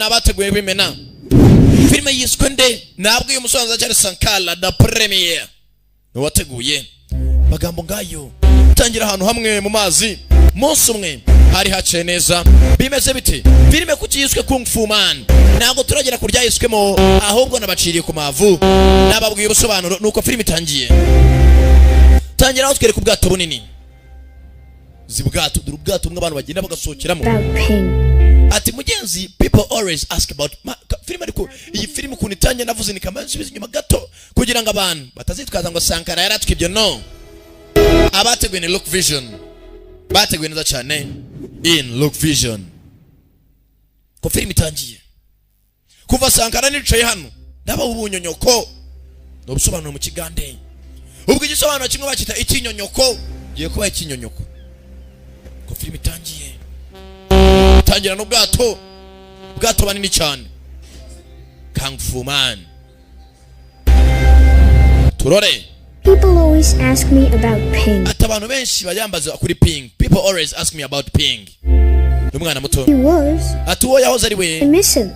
nabateguye bimena filime yiswe nde nabwo uyu musobanza cyari Sankara da premiere wateguye magambo ngayo tangira ahantu hamwe mu mazi munsi umwe hari haciye neza bimeze bite filime kuki yiswe Kung Fu Man ntabwo turagera kurya yiswemo ahubwo nabaciriye ku mavu nababwiye ubusobanuro nuko filime itangiye tangira aho twereka ubwato bunini zibwato ubwato bumwe abantu bagenda bagasohokeramo ati mugenzi people always ask about filime ariko iyi filime ukuntu itangiye navuze nikamansubiza inyuma gato kugira ngo abantu batazitwaza ngo Sankara yaratwibye no abateguye ni Look Vision bateguye neza cyane in Look Vision ko filime itangiye kuva Sankara nicaye hano ndaba ubunyonyoko no busobanuro mu kigande ubwo igisobanuro kimwe bakita ikinyonyoko giye kuba ikinyonyoko ko filime itangiye tangira no bwato banini cyane Kung Fu Man turore. People always ask me about Ping. Atabantu benshi bayambaza kuri Ping. People always ask me about Ping. Umwana muto. He was. Atuwo yahoze ari we. I miss him.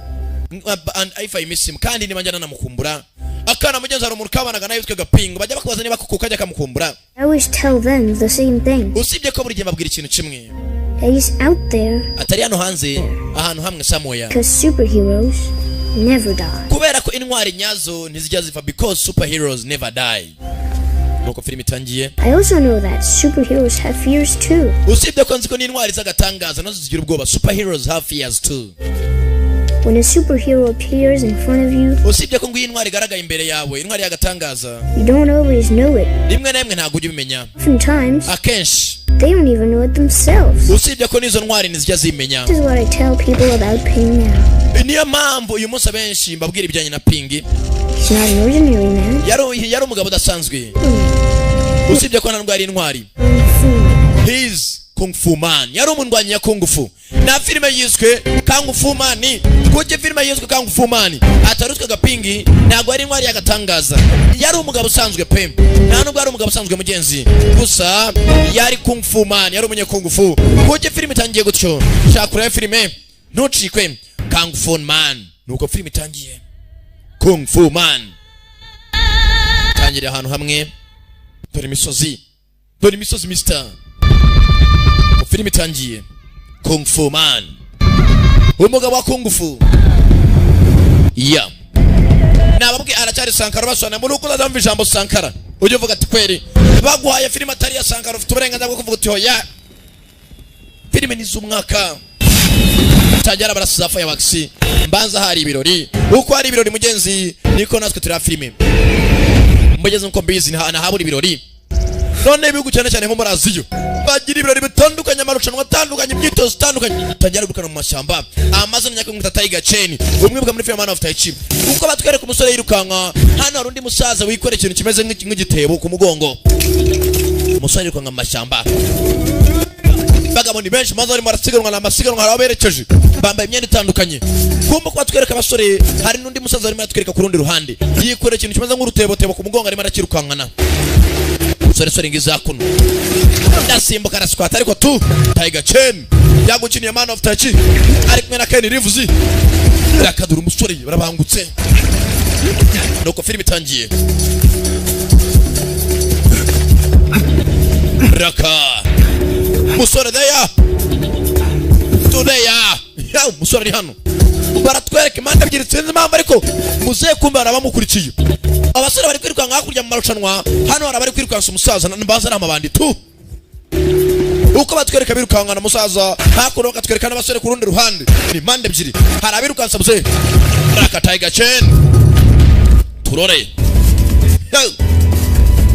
And if I miss him kandi nibanjana namukumbura. Akana mugenzi ari umuntu kabanaga nayo yitwaga Ping. Bajya bakubaza niba kukajya kamukumbura. I always tell them the same thing. Usibye ko buri gihe babwira ikintu kimwe. He's out there. Atari hano hanze ahantu hamwe samoya. Because superheroes never die. Kubera ko intwari nyazo ntizijya ziva because superheroes never die. Nuko filime itangiye. I also know that superheroes have fears too. Usibye ko nziko n'intwari zagatangaza nazo zigira ubwoba. Superheroes have fears too. When a superhero appears in front of you, usibye ko ngo intwari garagaye imbere yawe intwari yagatangaza, you don't always know it. Rimwe na rimwe ntabwo ujya ubimenya. Sometimes akenshi they don't even know it themselves. Usibye ko nizo ntwari ntizijya zimenya. This is what I tell people about Ping now. Niyo mpamvu uyu munsi abenshi mbabwira ibijyanye na Ping. He's not an ordinary man. Yari umugabo udasanzwe. Usibye ko ntabwo ari intwari. He's Kung Fu Man. Yari umundwanyi ya Kung Fu. Na filime yiswe Kung Fu Man. Kuki filime yiswe Kung Fu Man atarutwaga Ping ntabwo ari intwari yagatangaza. Yari umugabo usanzwe pe. Nta nubwo ari umugabo usanzwe mugenzi. Gusa yari Kung Fu Man, yari umunye Kung Fu. Kuki filime itangiye gutyo? Shakura filime ntucikwe Kung Fu Man. Nuko filime itangiye Kung Fu Man. Tangira ahantu hamwe. Dore imisozi Mr. Filime itangiye Kung Fu Man. Umugabo wa Kung Fu. Yeah. Nababwe aracyari Sankara basona muri uko ndamva ijambo Sankara. Ujye uvuga ati kweri baguhaye filime atari ya Sankara ufite uburenganzira bwo kuvuga uti hoya. Filime ni z'umwaka. Tajara barasiza fa ya waxi. Mbanza hari ibirori. Uko hari ibirori mugenzi niko natwe turi filime. Mugeze nko mbizi na haburi ibirori. None bihugu cyane cyane nko muri Aziya bagira ibirori bitandukanye, amarushanwa atandukanye, imyitozo itandukanye. Tangira gukana mu mashyamba amazina nyakungu tatayiga chain umwe bwa muri film Man of Tai Chi. Uko batwereka umusore yirukanka hano hari undi musaza wikora ikintu kimeze nk'igitebo ku mugongo. Umusore yirukanka mu mashyamba bagamo ni benshi maze ari marasiganwa na masiganwa haraberekeje bambaye imyenda itandukanye. Kumba kwa twereka abasore hari n'undi musaza arimo atwereka ku rundi ruhande yikora ikintu kimeze nk'urutebo ku mugongo arimo arakirukankana. Sore ngiza kuno ndasimbuka araskwata ariko tu Tiger Chain yagukiniye Man of Tai Chi ari kumwe na Ken Reeves rakadura umusore barabangutse. Nuko filime itangiye raka musore deya ya musore ari hano baratwereka imanda ebyiri sinzi impamvu ariko muze kumba barabamukurikiye. Abasore bari kwirukanka hakurya mu marushanwa hano hari abari kwirukansa umusaza mbanza n'amabandi tu. Uko batwereka birukanka na musaza hakuno bakatwereka n'abasore ku rundi ruhande ni mande ebyiri hari abirukansa muze raka Tiger Chain turore.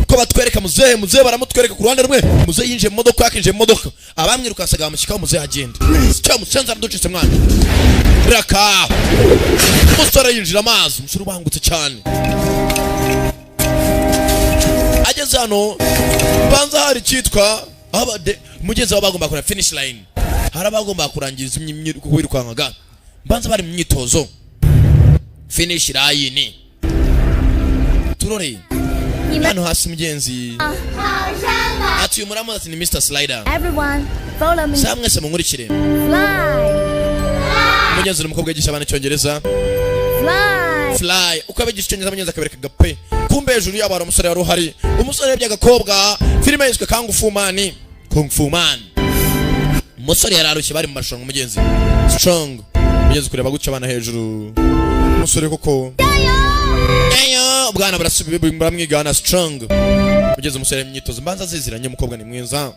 Ko batwereka muze baramutwereka ku ruhande rumwe muze yinje mu modoka yakinje mu modoka abamwirukansaga bamushyikaho muze agenda cyo musenza ducitse mwana raka umusore yinjira amazi umusore ubangutse cyane. Ageze hano banza hari cyitwa abade mugenzi wabagomba kora finish line hari abagomba kurangiza kwirukankaga banza bari mu myitozo finish line turore hano hasi mugenzi ati umuramo ati ni Mr. Slider. Everyone follow me. Samwe se munkurikire. Fly. Mugenzi n'umukobwa yigisha abana icyongereza. Fly. Uko abigisha icyongereza mugenzi akabereka gape. Kumbe hejuru yabo hari umusore wari uhari. Umusore yabye agakobwa. Filime yiswe Kung Fu Man. Umusore yararushye bari mu marushanwa mugenzi. Strong. Mugenzi kureba guca abana hejuru. Umusore koko. Eyo, bwana baramwigana Strong. Mugenzi umusore imyitozo mbanza ziziranye umukobwa ni mwiza.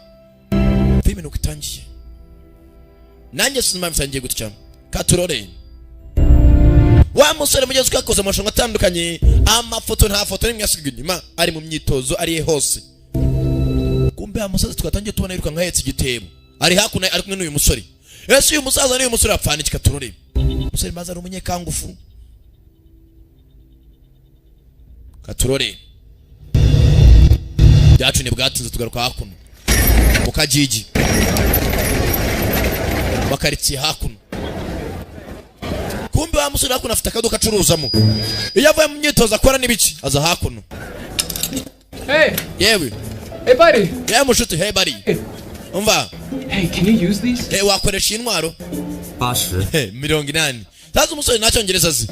Filime nuko itangiye. Nanjye sinema msangiye gutya. Katurore. Wa musore mugenzi ukakoze amarushanwa atandukanye. Amafoto nta foto nimwe yasigaye inyuma. Ari mu myitozo ari hose. Kumbe amusaza tukatangiye tubona yiruka nkahetse igitebo. Ari hakuno ari kumwe n'uyu musore. Ese uyu musaza n'uyu musore apfana iki Katurore? Musore maze ari umunyekangufu. Katurore. Byacu ni bwatinze tugaruka hakuno. Mukajiji. Bakaritsiye hakuno. Kumbe wa musore hakuno afite akaduka acuruzamo. Iyo avuye mu myitozo akora n'ibiki aza hakuno. Hey. Yewe. Hey buddy. Yeah, mushuti, hey buddy. Hey. Umva. Hey, can you use these? Hey, wakoresha intwaro? 80. Hey, 80. Tazi umusore nacyongereza azi.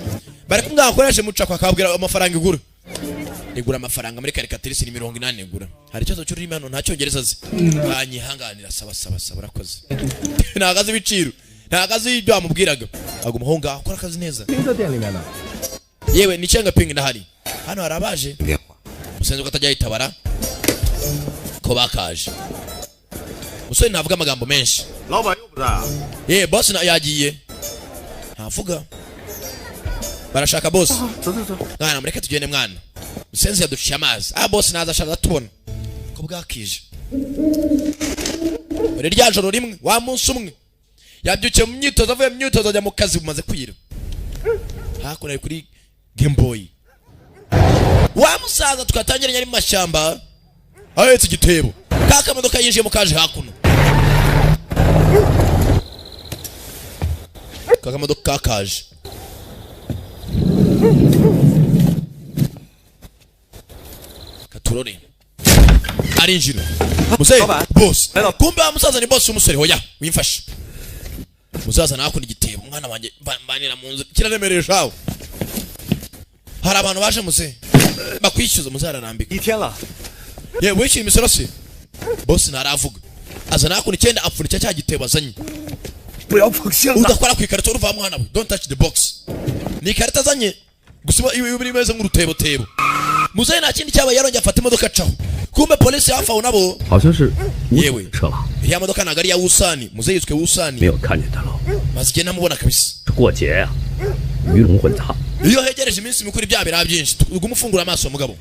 Bari kumwe akoreshe muca kwa kabwira amafaranga igura. Igura amafaranga muri karikatirisi ni 80 igura. Hari cyo cy'urimo hano nacyongereza azi. Banyihanganira saba urakoze. Nagaze ibiciro. Nagaze ibyo amubwiraga. Aguma ho ngaho akora akazi neza. Yewe ni cenga ping ndahari. Hano harabaje. Musenze ko atajya yitabara. Ko bakaje. Musore ntavuga amagambo menshi. Boss na yagiye. Ntavuga. Barashaka boss. Mwana mureke tugende mwana. Musenze yaduciye amazi. Boss naza ashaka tubona. Ko bwakije. Muri rya joro rimwe wa munsi umwe. Yabyukiye mu myitozo avuye mu myitozo ajya mu kazi bumaze kwira. Hakuna kuri Game Boy. Wa musaza tukatangiranye ari mu mashyamba. Ahetse igitebo. Kaka modoka yinjiye mu kaje hakuno. Kaka modoka kaje. Katurore. Arinjira. Musaza boss. Kumbe musaza ni boss umusore hoya wimfasha. Musaza nakunda igitebo mwana wanje mbanira mu nzu kiraremereje aho. Hari abantu baje muze bakwishyuza muzara nambika. Itela. Yewe wishyuye imisoro se. Boss ntaravuga. Aza nakunda icyenda apfurika cya gitebo azanye. Udakora ku ikarito uruva mwana we. Don't touch the box. Ni ikarita azanye. Gusiba ibi biri meze nk'urutebo tebo. Muze nta kindi cyaba yarongeye afata imodoka caho. Kumbe polisi hafa nabo. 好像是 yewe 车了， iriya modoka nagari ya Usani. Muze yitwe Usani. 没有看见他了。 Mazige namubona kabisa. 这过节呀，鱼龙混杂。 Iyo hegereje iminsi mikuru bya bira byinshi ugumufungura amaso mugabo.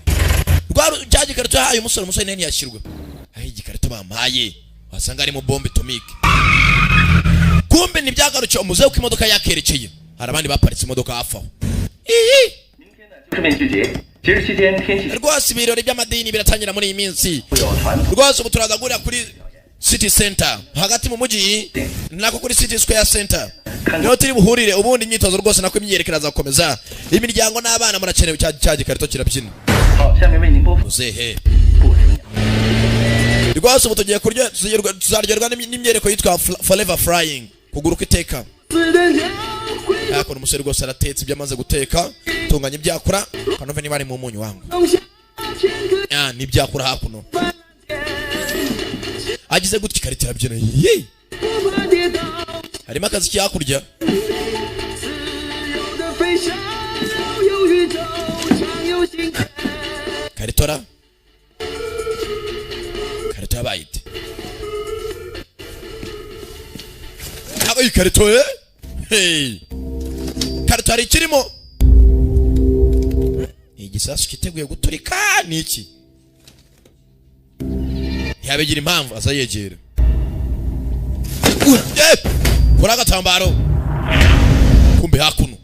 Rwa cyaje karito yahaye umusore nene yashyirwa. Ayi gikarito bampaye. Wasanga ari mu bombe atomique. Kumbe ni byagarukiye umuze uko imodoka yakerekeye. Hari abandi baparitse imodoka hafi aho. Rwose ibirori by'amadini biratangira muri iyi minsi. Rwose ubu turaza gurira kuri City Center hagati mu mujyi nako kuri City Square Center. Niho turi buhurire ubundi imyitozo rwose nako imyerekera zakomeza. Imiryango n'abana murakenewe cya gikarito kirabyina. Muzehe. Rwose ubu tugiye kurya tuzaryoherwa n'imyereko yitwa Forever Flying. Kuguruka iteka. Yakora umusore rwose aratetse ibyo amaze guteka. Tunganya ibyakura. Kanove niba ari mu munyu wangu. Ni ibyakura hakuno. Agize gutya ikarito irabyina. Harimo akazi cyakurya. Karitora. Karito yabayite. Aba ikarito Hey. Karito ari kirimo. Igisasu kiteguye guturika niki? Yabegira impamvu azayegera. Kora gatambaro. Kumbe hakuno.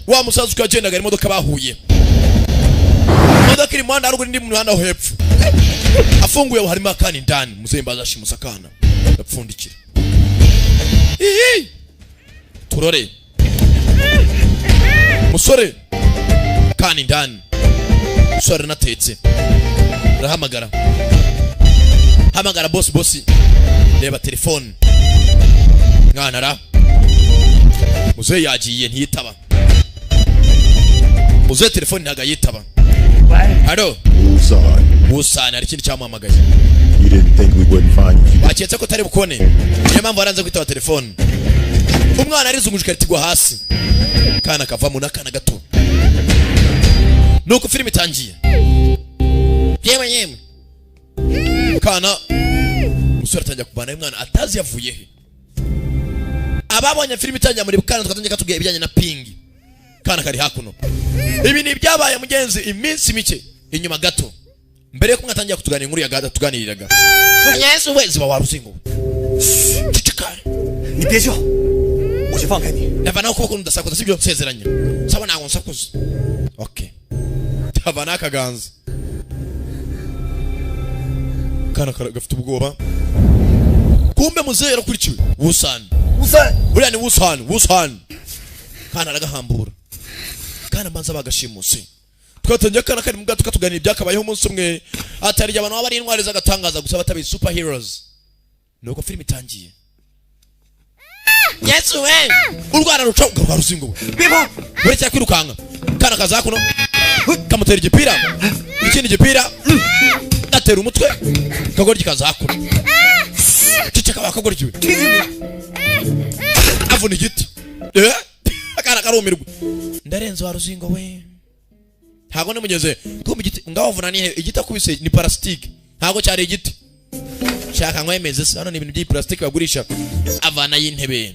Wa musaza ukagenda gari imodoka bahuye. Imodoka iri mu handa haruguru ndi mu handa ho hepfo. Afunguye harimo akani ndani muzembaza shimusa kana. Yapfundikira. Turore. Musore. Kani ndani. Musore natetse. Rahamagara. Hamagara boss. Reba telefone. Mwana ra. muzehe yagiye ntiyitaba. Muzehe telefone ntaga yitaba. Alo. Usana ari kindi cyamuhamagaye. You didn't think we wouldn't find you. Baketse ko tari bukone. Niyo mpamvu aranze kwitaba telefone. Umwana arizungujwe atigwa hasi. Kana kava mu nakana gato. Nuko filime itangiye. Yemwe. Kana musore atangiye kubana n'umwana atazi yavuye he. Ababonye filime itangiye muri bukana twatangiye katubwiye ibijyanye na pingi. Kana kari hakuno. Ibi ni byabaye mugenzi iminsi mike inyuma gato. Mbere yo kumwatangira kutuganira inkuru ya gada tuganiriraga. Yesu wezi wa waruzingo. Cicika. Ni biejo. Uje fanga ni. Ndavana uko ndasakoza sibyo nsezeranye. Saba nago nsakoza. Okay. Ndavana kaganza. Kana gafite ubwoba. Kumbe muzehe yarakurikiwe. Wusani. Buriya ni Wusani. Kana aragahambura. Kana mbanza bagashimuse. Twatangiye kana kari mugato katuganira byakabayeho umunsi umwe atari abantu bari intwari zagatangaza gusa batabi superheroes. Nuko filime itangiye. Yesu we. Urwara ruca rwa ruzingo. Bibo. Buri cya kwirukanga. Kana kaza kuno. Kamutera igipira. Ikindi gipira. Atera umutwe. Kagoryi kaza kuno. Ciceka bakagoryiwe. Avuna igiti. Akana karumirwa. Ndarenze wa ruzingo we. Ntago ne mugeze kumbe igiti ngaho vuna ni igiti akubise ni plastic. Ntago cyari igiti. Shaka nkwemeze se hano ni ibintu by'iplastic bagurisha avana y'intebe.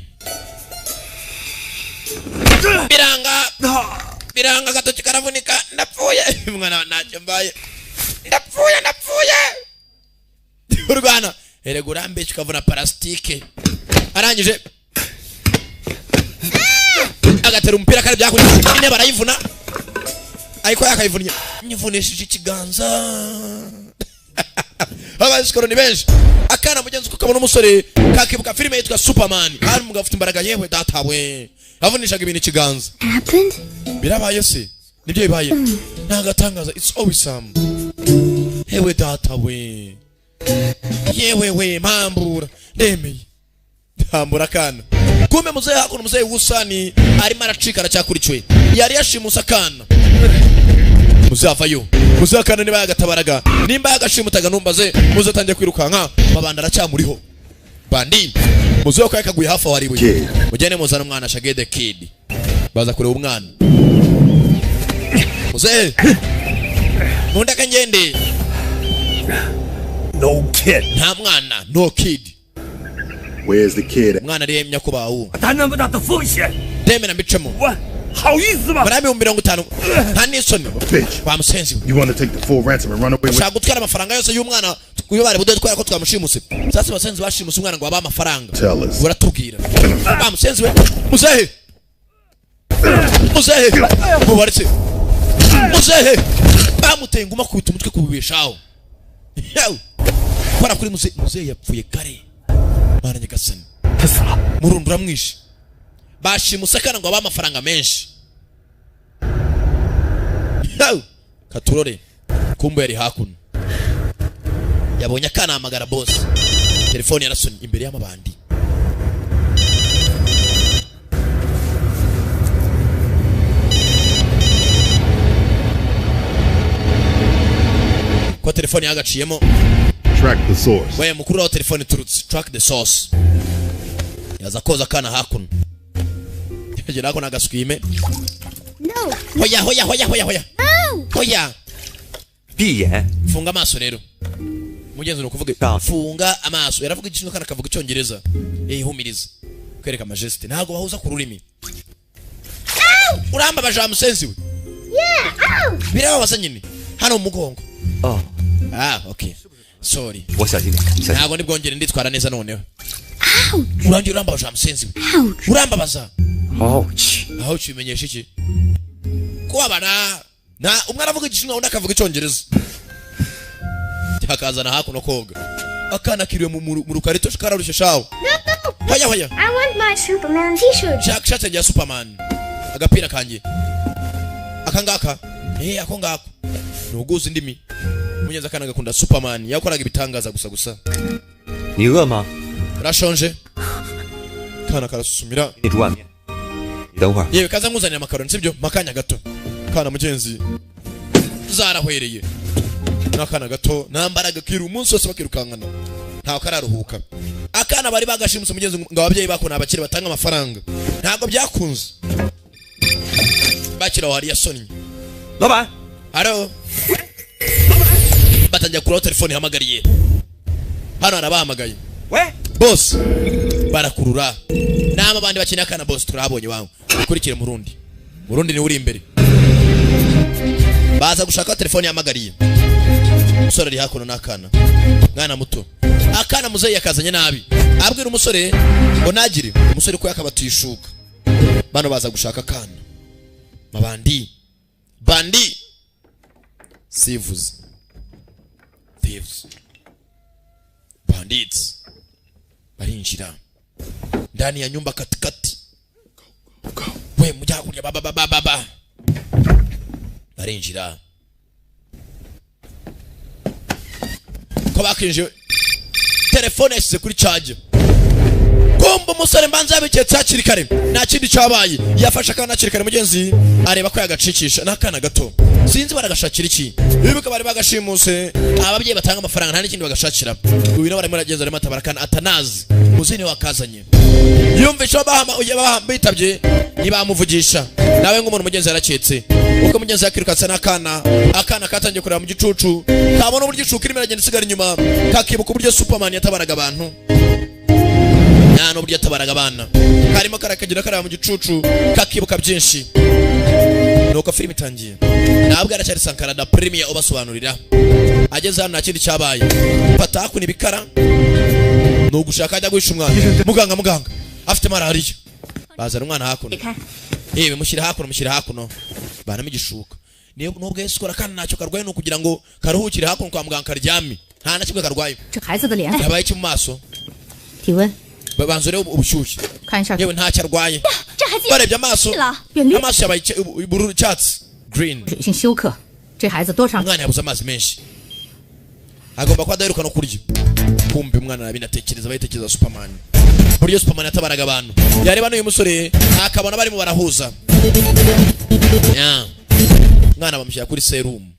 Biranga gatoki karavunika ndapfuye. Mwana ntacyo mbaye. Ndapfuye. Urwana erego rambe kikavuna plastic. Arangije agatera umupira kare byakuri ine barayivuna. Ayiko yakayivunya nyivunesheje ikiganza. Abasikoro ni benshi. Akana mugenzi kukabona umusore kakibuka filime yitwa Superman. Hari umugabo ufite imbaraga yewe datawe. Avunishaga ibintu ikiganza. Happened? Birabaye se. Nibyo bibaye. Ntagatangaza it's always some. Hewe datawe. Yewe mpambura. Ndemeye. Ndambura kana. Kumbe muzehe hakuno muzehe Wusani arimo aracika aracyakurikiwe. Yari yashimusa kana. Muzehe avayo. Muzehe kana niba yagatabaraga. Nimba yagashimutaga numbaze muzehe tangiye kwirukanka mabanda aracyamuriho. Bandi. Muzehe ko yakaguye hafi waribuye. Mujyane muzana umwana Shagede Kid. Baza kureba umwana. Muzehe. Mundaka ngende. No kid. Nta mwana, no kid. Where's the kid? Mwana ari nyakubawu. 他那么大的风险， Demena mbicemo. 我好意思吗？ Marami 50. Nta nisoni. Bitch. Ba musenzi. You want to take the full ransom and run away with? Shaka gutwara amafaranga yose y'umwana uyo bari bude twara ko twamushimuse. Sasa basenzi bashimuse umwana ngo aba amafaranga. Tell us. Uratubwira. Ba musenzi we. Muzehe. Mubaritse. Muzehe. Bamuteye nguma kubita umutwe kubibeshaho. Yaw. Kwara kuri muzehe yapfuye kare. Bana nyagasani. Murundura mwishi. Bashimuse kana ngo aba amafaranga menshi. Yaw. Katurore. Kumbe yari hakuno. Yabonye akana amagara boss. Telefone yarasoni imbere y'amabandi. Kwa telefone yagaciyemo. Track the source. Wewe mukuru wa telefone turutse. Track the source. Yaza koza kana hakuno. Yaje nako nagaswime. No. Hoya. No. Hoya. 闭眼， Funga amaso rero. Mugenzi nukuvuga funga amaso. Yaravuga ikintu kana kavuga icyongereza. Humiriza. Kwereka majesty. Ntago bahuza ku rurimi. Uramba baja musenzi we. Yeah. Ow. Birababaza nyine. Hano umugongo. 哦， Okay. Sorry. 我小心点，小心。 Ntago nibwongere nditwara neza noneho. Ouch. Urangira uramba baja musenzi we. Ouch. Urambabaza. Ouch. Aho ukimenyesha iki? Kwabana. Na umwe aravuga igishinwa undi akavuga icyongereza. Cyakazana hakuno koga. Akana kiriwe mu rukarito shikararushye shawo. No. Hoya. I want my Superman t-shirt. Shaka ya Superman. Agapira kanjye. Akangaka. Ako ngako. Nuguza indimi. Munyeza kana gakunda Superman. Yakoraga ibitangaza gusa. 你饿吗？ Rashonje. Kana karasusumira. 你煮碗面。等会儿。 yewe kaza nkuzanira amakaroni sibyo makanya gato kana mugenzi zarahwereye nakana gato nambaraga kiri umunsi wose bakirukankana ntaho kararuhuka akana bari bagashimuse mugenzi ngo ababyeyi bakona abakiri batanga amafaranga ntago byakunze bakira wari yasonnye 老板， haro batangiye kuri telefone hamagariye hano arabahamagaye 喂， boss barakurura nama bandi bakeneye akana boss turabonye wangu ukurikire murundi ni uri imbere baza gushaka telefone yamagariye umusore ari hakuno n'akana mwana muto akana muzeyi yakazanye nabi abwira umusore ngo nagire umusore ko yakabatishuka bano baza gushaka akana mabandi bandi thieves bandits barinjira ndani ya nyumba katikati we mujya kurya baba barinjira ko bakinje telefone yasize kuri charge kumba umusore mbanza yabiketse hakiri kare nta kindi cyabaye yafashe akana hakiri kare mugenzi areba ko yagacikisha n'akana gato sinzi baragashakira iki bibuka bari bagashimuse ababyeyi batanga amafaranga nta n'ikindi bagashakira uyu nawe arimo aragenda arimo atabarakana atanazi muzini wakazanye yumvisha bitabye ntibamuvugisha nawe nk'umuntu mugenzi yaraketse uko mugenzi yakirukatse n'akana akana katangiye kureba mu gicucu kabona uburyo icucu irimo iragenda isigara inyuma kakibuka uburyo Superman yatabaraga abantu nta n'uburyo yatabaraga abana karimo karakagira kareba mu gicucu kakibuka byinshi nuko filime itangiye ntabwo aracyari Sankara da Premier ubasobanurira ageze hano nta kindi cyabaye fata hakuna ibikara ni ugushaka ajya guhisha umwana muganga afite malariya bazana umwana hakuno yewe mushyira hakuno banamo igishuka niyo nubwo Yesu kora kandi ntacyo karwaye no kugira ngo karuhukire hakuno kwa muganga karyame nta na kimwe karwaye yabaye iki mu maso banzure ubushyushye yewe ntacyo arwaye barebye amaso yabaye ubururu cyatsi green umwana yabuze amazi menshi agomba kuba adaheruka no kurya kumbe umwana nabinatekereza bayitekereza Superman buryo Superman yatabaraga abantu yareba n'uyu musore akabona barimo barahuza mwana bamushyira kuri serum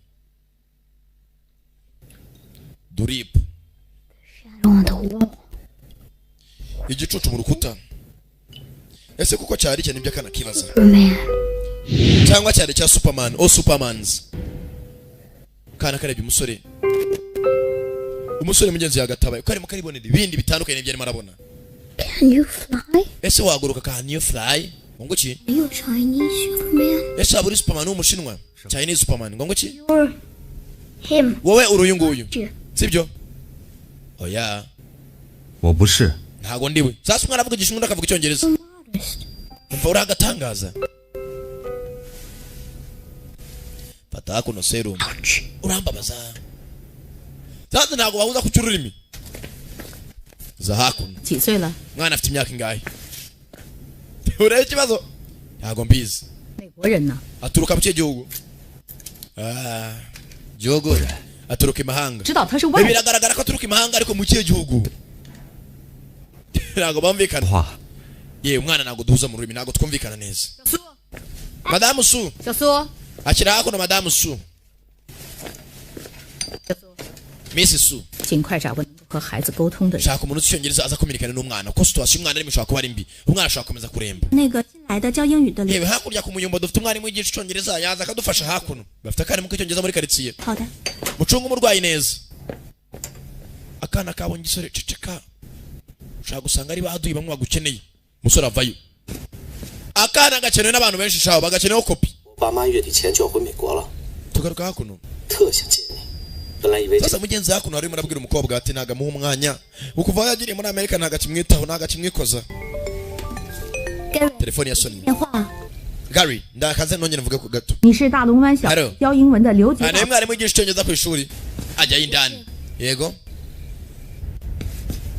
drip igicucu mu rukuta ese kuko cyari cyane ibyo kana kibaza cyangwa cyari cya Superman o Supermans kana karebye umusore mugenzi yagatabaye ko arimo karibonera ibindi bitandukanye n'ibyo arimo arabona. Can you fly? Ese waguruka can you fly? Ngo ki? Are you a Chinese Superman? Ese aburi Superman umushinwa? Chinese Superman ngo ki? You're him. Wowe uruyu nguyu. Sibyo? Oya. 我不是。 Ntago ndiwe. Sasa umwana avuga igishinwa akavuga icyongereza. Umva uragatangaza. Fata kuno serum. Urambabaza. Sasa ntago bahuza ku cyururimi. Za hakuno. 几岁了？ Mwana afite imyaka ingahe? Ureye ikibazo? Ntago mbizi. 美国人呢？ Aturuka mu cyo gihugu? Gihugu aturuka imahanga. 知道他是外国人。 Biragaragara ko aturuka imahanga ariko mu cyo gihugu. Ntago bamvikana. Ye umwana ntago duhuza mu rurimi ntago twumvikana neza. Madame Su. 小苏。 Akira hakuno Madame Su. 小苏。 Miss Su. 尽快找个能够和孩子沟通的人。 Shaka umuntu ucyongereza aza kumirikana n'umwana. Ko situation umwana ari mushaka kuba ari mbi. Umwana ashaka komeza kuremba. 那个新来的教英语的。 Yewe hakurya ku muyumba dufite umwarimu wigisha icyongereza yaza akadufasha hakuno. Bafite akari mu cyongereza muri quartier. 好的。 Mucunga umurwayi neza. Akana kabonye gisore ceceka. Ushaka gusanga ari baduyi bamwe bagukeneye. Musore avayo. Akana gakeneye n'abantu benshi shaho bagakeneyeho kopi. 爸妈月底前就要回美国了， Tugaruka hakuno. 特想见你。本来以为 Sasa mugenzi hakuno ari murabwira umukobwa ati naga muha umwanya. Ukuva yagiriye muri Amerika naga kimwitaho naga kimwikoza. Telefoni ya Sony. 电话。 Gary, ndakaze nongera mvuge ku gato. 你是大龙湾小教英文的刘杰。 Ane mwarimu wigisha icyongereza ku ishuri. Ajya indani. Yego.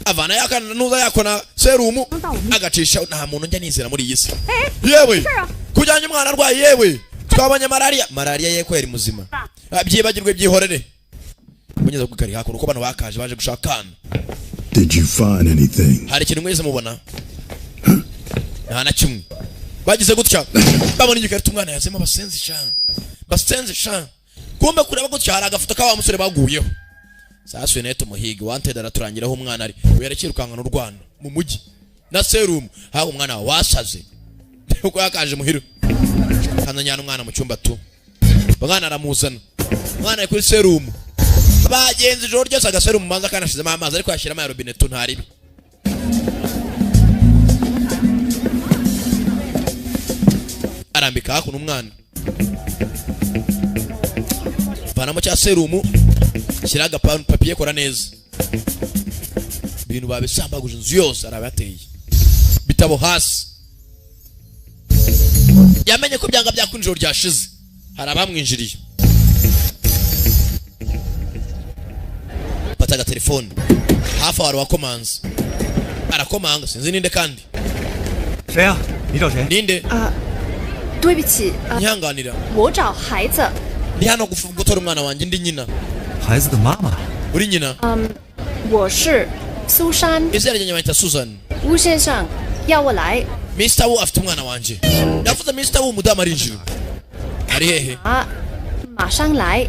Avana yakana nuza yakona serumu agacisha nta muntu njya nizera muri iyi si. Yewe. Kujyanye umwana arwaye yewe. Twabonye malaria ye ko yari muzima. Abyibagirwe byihorere. Munyeza ku kari hakuno ko bano bakaje baje gushakana. Did you find anything? Hari ikintu mwese mubona? Nta na kimwe. bagize gutya babona igikarita umwana yazemo basenze sha kumbe kureba gutya hari agafoto ka wa musore baguyeho sasa neto muhigi wanted araturangiraho umwana ari werekirukanga n'u Rwanda mu mujyi na serum haho umwana wasaze uko yakaje muhiro kananyana umwana mu cyumba tu bagana aramuzana umwana ari kuri serum bagenzi joro ryose agaserum manza kanashizemo amazi ariko yashiramo ya robine tu ntaribi arambika hakuno umwana vanamo cya serumu kiraga papier kora neza bintu babisambaguje inzu yose arabateye bitabo hasi yamenye ko byanga byakunjiro ryashize harabamwinjiriye pataga telefone hafi wari wakomanze arakomanga sinzi ninde kandi 谁啊？你找谁？ ninde 对不起， ntihanganira 我找孩子。 ni hano gutora umwana wanjye ndi nyina 孩子的妈妈。 uri nyina 我是苏珊。 izina ryanjye banyita Susan 吴先生要我来 Mr. Wu afite umwana wanjye yavuze Mr. Wu umudamu arinjira ari hehe 啊，马上来。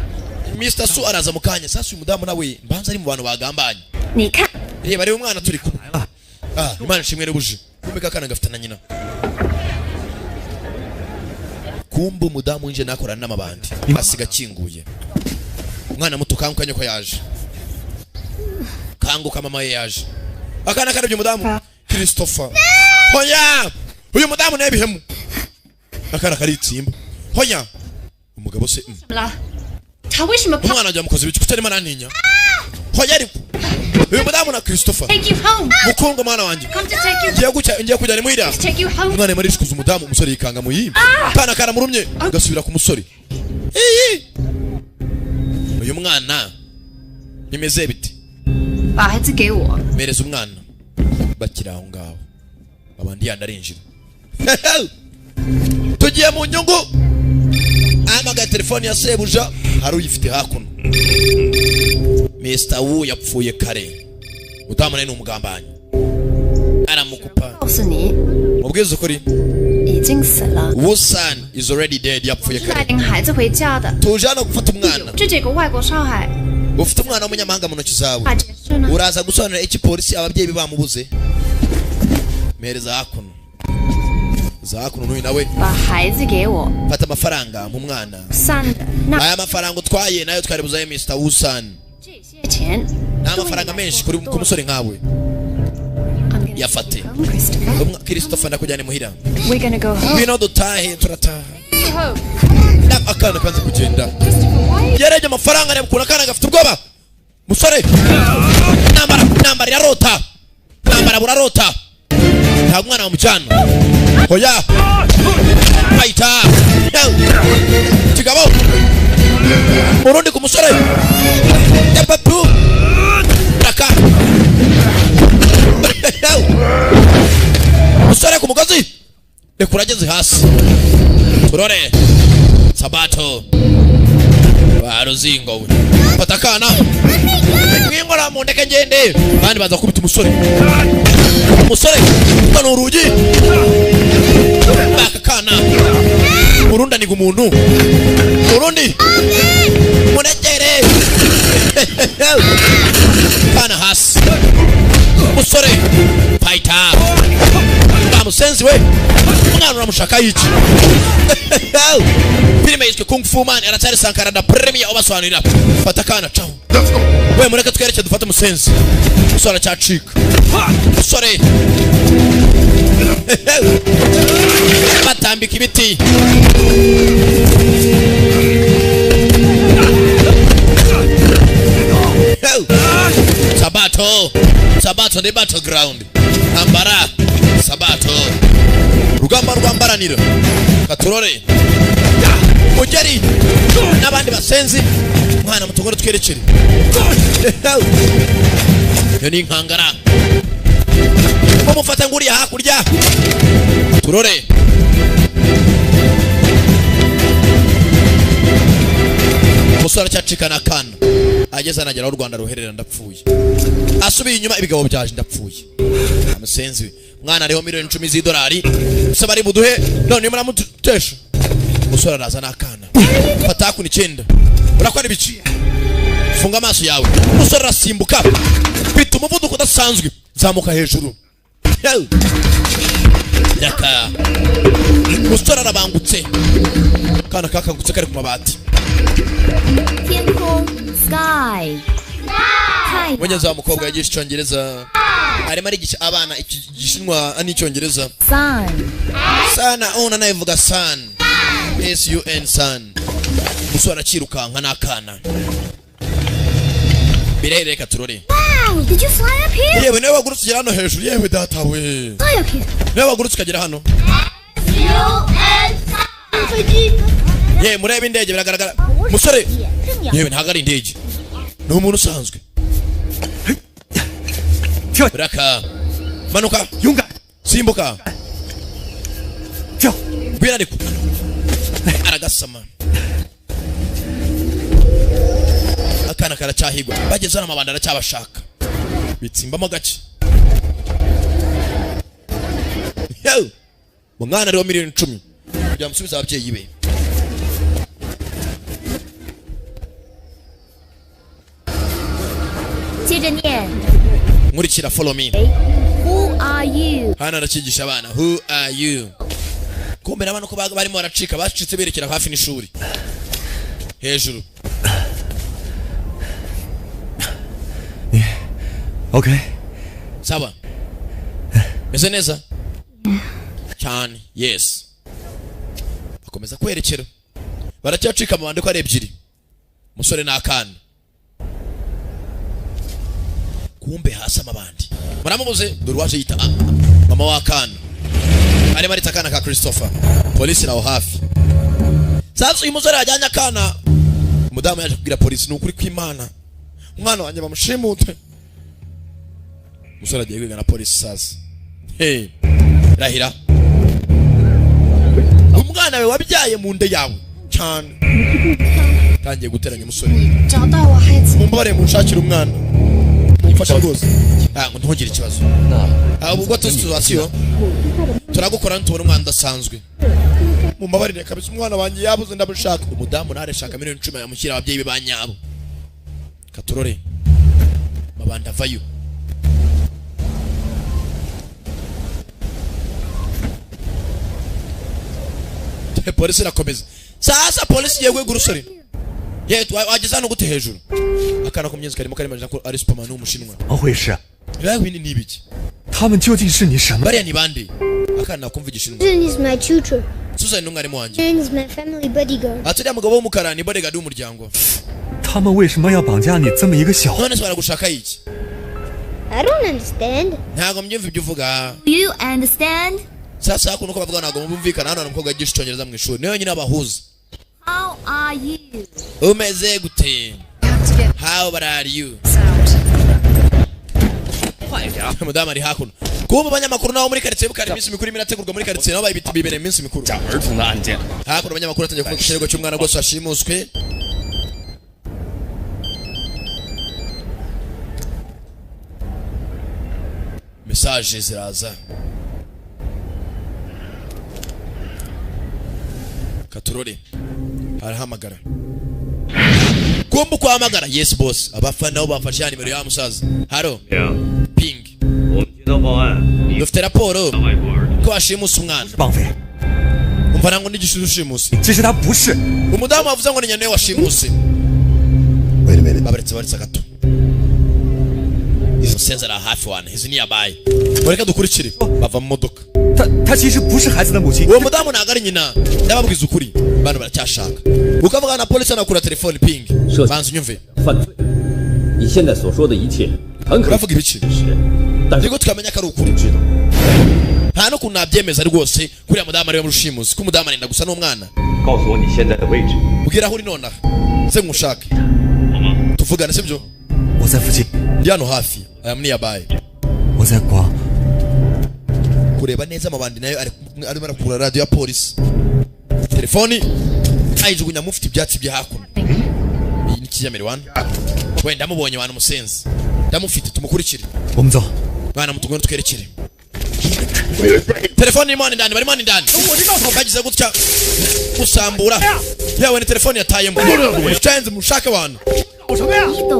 Mr. Su araza mu kanya sasa uyu mudamu nawe mbanza ari mu bantu bagambanye 你看， reba reba umwana turi kumwe imana ishimwe rebuje kumbe kakana gafite na nyina kumbe umudamu winje nakorana n'amabandi basiga kinguye umwana muto kankanye ko yaje kanguka mama ye yaje akana karabye umudamu Christopher hoya uyu mudamu nebihemu akana karitsimba hoya umugabo se 怎么了？他为什么怕 umwana ajya mukozi biki kutarimo nantinya hoya ariko uyu mudamu na Christopher？Take you home. mukunga mwana wanjye Come to take you. ngiye kujyana muhira Take you home. umwana yari shikuza umudamu umusore yikanga mu yimba kana karamurumye gasubira ku musore uyu mwana nimeze bite 把孩子给我。 mereza umwana bakira aho ngaho abandi yandarinjira tugiye mu nyungu amaga telefone ya sebuja hari uyifite hakuno Mr. Wu yapfuye kare utamane n'umugambanyi aramukupa 告诉你， mubwiza ukuri 已经死了。 Wu San is already dead yapfuye 是带 kare 领孩子回家的。 tuje hano gufata umwana 这几个外国少孩 ufite umwana w'umunyamahanga mu ntoki zawe 把解释呢？ uraza gusobanurira iki polisi ababyeyi bamubuze mereza hakuno za hakuno n'uyu nawe 把孩子给我。 fata amafaranga mu mwana 3的那 aya mafaranga utwaye nayo twari buzaye Mr. Wu San 这些钱 ni amafaranga menshi ku musore nkawe yafate Christopher ndakujyane muhira We're gonna go home. ngwino dutahe turataha Home. akana kanze kugenda yareje amafaranga areba ukuntu akana gafite ubwoba musore nambara irarota nambara burarota nta mwana wamujyana hoya ayita kigabo urundi ku musore yapatu raka musore ku mugozi reka urageze hasi turore sabato waruzingo we fata akana mwingora mu ndeke ngende bandi baza kubita umusore bano urugi baka kana urunda ni umuntu urundi munegere kana hasi umusore fighter bamusenzi we umwana uramushaka yiki filime yitwa Kung Fu Man aracyari Sankara da premier obasobanurira fata kana ciao we mureke twereke dufate umusenzi usora cyacika usore batambika ibiti Sabato the battleground ambara Sabato rugamba rwambaranira katurore mugeri n'abandi basenzi mwana mutongore twerekere yo ni nkangara mufata nguri hakurya turore musora cyacikana kana ageze anagera aho u Rwanda ruherera ndapfuye asubiye inyuma ibigabo byaje ndapfuye amusenzi mwana ariho miliyoni 10 z'idolari gusa bari buduhe none muramutesha umusore araza nakana fata ku 9 urakora ibici funga amaso yawe umusore arasimbuka bita umuvuduko udasanzwe zamuka hejuru yaka umusore arabangutse kana kakangutse kari ku mabati sky Mwenye mukobwa yagisha icyongereza arimo arigisha abana igishinwa n'icyongereza sana ona nayivuga sun sun sun musora kirukanka nakana birereka turore Wow, did you fly up here? yewe nawe wagurutse hano hejuru yewe data we Fly up here. nawe wagurutse kagera hano yewe murebe indege biragaragara musore yewe ntago ari indege ni umuntu usanzwe Raka manuka yunga simbuka bwira ariko aragasama akana karacyahigwa bageze hano amabanda aracyabashaka bitsimbamo gace yo mwana ariho miliyoni 10 kujya musubiza ababyeyi be nkurikira follow me. Who are you? Hana arakigisha abana who are you. Kumbe nabana ko barimo baracika bacitse berekera hafi n'ishuri hejuru. Okay. Sawa. Meze neza? Cyane. Yes. Bakomeza kwerekera. Baracyacika mu bande ko ari ebyiri. Musore n'akana. Kumbe hasa mabandi. Muramubuze dore waje yita mama wa kana. Ari marita kana ka Christopher. Polisi naho hafi. Sasa uyu musore ajyanye akana. Umudamu yaje kugira polisi n'ukuri kw'Imana. Umwana wanjye bamushimute. Musore agiye kwigana polisi sasa. Hey. Rahira. Umwana we wabyaye mu nde yawe. Cyane. Tangiye guteranya umusore. Mumbare munshakira umwana. Ifasha rwose. Ngo ntugire ikibazo. Ubwo situation turagukora ntubona umwana udasanzwe. Mumbabarire kabisa umwana wanjye yabuze ndabushaka. Umudamu nareshaka miliyoni 10 yamushyira ababyeyi be banyabo. Katurore. Mabanda vayo. Polisi irakomeza. Sasa polisi yewe gurusore. Yetu wageza no gute hejuru. Akana ko myenzi karimo karimo ko ari Superman w'umushinwa. Ahoesha. Yawe ni nibiki? 他们究竟是你什么？ Bariya ni bande? Akana kumva igishinwa. Susan is my tutor. Susan ni umwarimu wanjye. Susan is my family bodyguard. Atari umugabo w'umukara ni bodyguard w'umuryango. 他们为什么要绑架你这么一个小？ None swara gushaka iki? I don't understand. Ntago mbyumva ibyo uvuga. You understand? Sasa hakuno ko bavuga ntago mumvikana hano n'umukobwa yigisha icyongereza mu ishuri. Niyo nyine abahuza. How are you? Umeze gute? How are you? Mudamu ari hakuno. Kuba abanyamakuru nabo muri quartier bukari iminsi mikuru imirategurwa muri quartier nabo bayibita bibere iminsi mikuru. Hakuno abanyamakuru atangiye kuvuga ikirego cy'umwana rwose washimuswe. Message ziraza. Katurore arahamagara. Kumbu kwa hamagara. Yes boss. Abafana nabo bafashe nimero ya musaza. Haro. Ping. Dufite raporo ko washimusa umwana. 绑匪。 Umva nango nigishuru shimusi. 其实他不是。 Umudamu avuze ngo ni nyane washimuse. Wait a minute. Babaretse baritsa gato. Musenza ra hafi wana. Hizi ni yabaye. Mureka dukurikire. Bava mu modoka. 他其实不是孩子的母亲。 Uwo mudamu ntago ari nyina. Ndababwiza ukuri. Bano baracyashaka. Ukavuga na polisi anakura telefone ping. Banza unyumve. 犯罪，你现在所说的一切很可能 Uravuga ibiki? 是，但是 Niko tukamenya ko ari ukuri. 知道 Nta no kunabyemeza rwose kuri ya mudamu ari mu rushimusi. Ko mudamu arenda gusa n'umwana. 告诉我你现在的位置。 Ubwira aho uri nona. Se ngushake. Tuvugane sibyo? 我在附近。 Ndi hano hafi. Aya mni yabaye. 我在广。 Kureba neza amabandi nayo arimo arakura radio ya polisi. Telefoni ayijugunya mufite ibyatsi bya hakuno. Iyi ni kijamere wana. Wenda mubonye wana musenzi. Ndamufite tumukurikire. 我们走。 Bana mutugwe twerekere. telefone irimo ndani barimo ndani bagize gutya gusambura yawe ni telefone yatayemo mucanze mushake abantu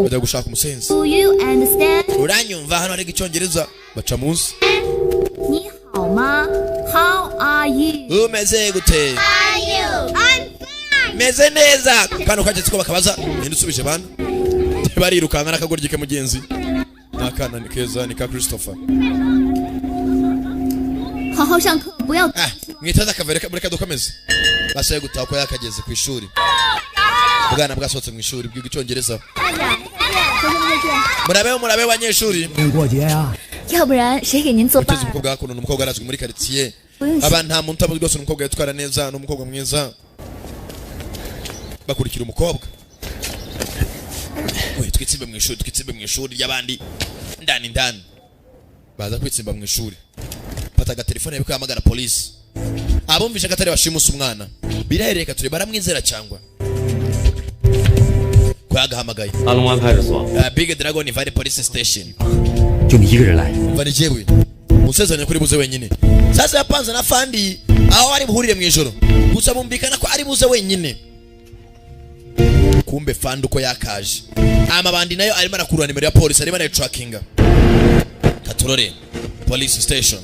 bajya gushaka umusenzi Do you understand? uranyumva hano ari icyongereza baca munsi 你好吗 How are you? umeze gute Are you? I'm fine. meze neza kandi ukageze ko bakabaza ninde usubije bana barirukanka nakagoryi ke mugenzi nakana ni Keza ni ka Christopher 好好上课，不要 mwitaza akavereka mureka dukomeze basaye gutaha ko yakageze ku ishuri bwana bwasohotse mu ishuri bw'icyongereza murabe banyeshuri 要不然谁给您做伴 uteze umukobwa hakuno umukobwa arazwi muri quartier abantu nta muntu utabuzi rwose umukobwa yatwara neza n'umukobwa mwiza bakurikira umukobwa we twitsimbe mu ishuri ry'abandi ndani baza kwitsimba mu ishuri fata agatelefone yawe kwamagara polisi abumvisha gatari bashimusa umwana birahireka turi baramwizera cyangwa kwagahamagaye 阿龙湾派出所， Big Dragon Valley Police Station 就你一个人来， mva jewe musezeranye kuri buze wenyine sasa yapanze na fandi aho ari buhurire mu ijoro gusa bumbikana ko ari buze wenyine kumbe fandi uko yakaje amabandi nayo arimo arakurura nimero ya polisi arimo na trackinga katurore police station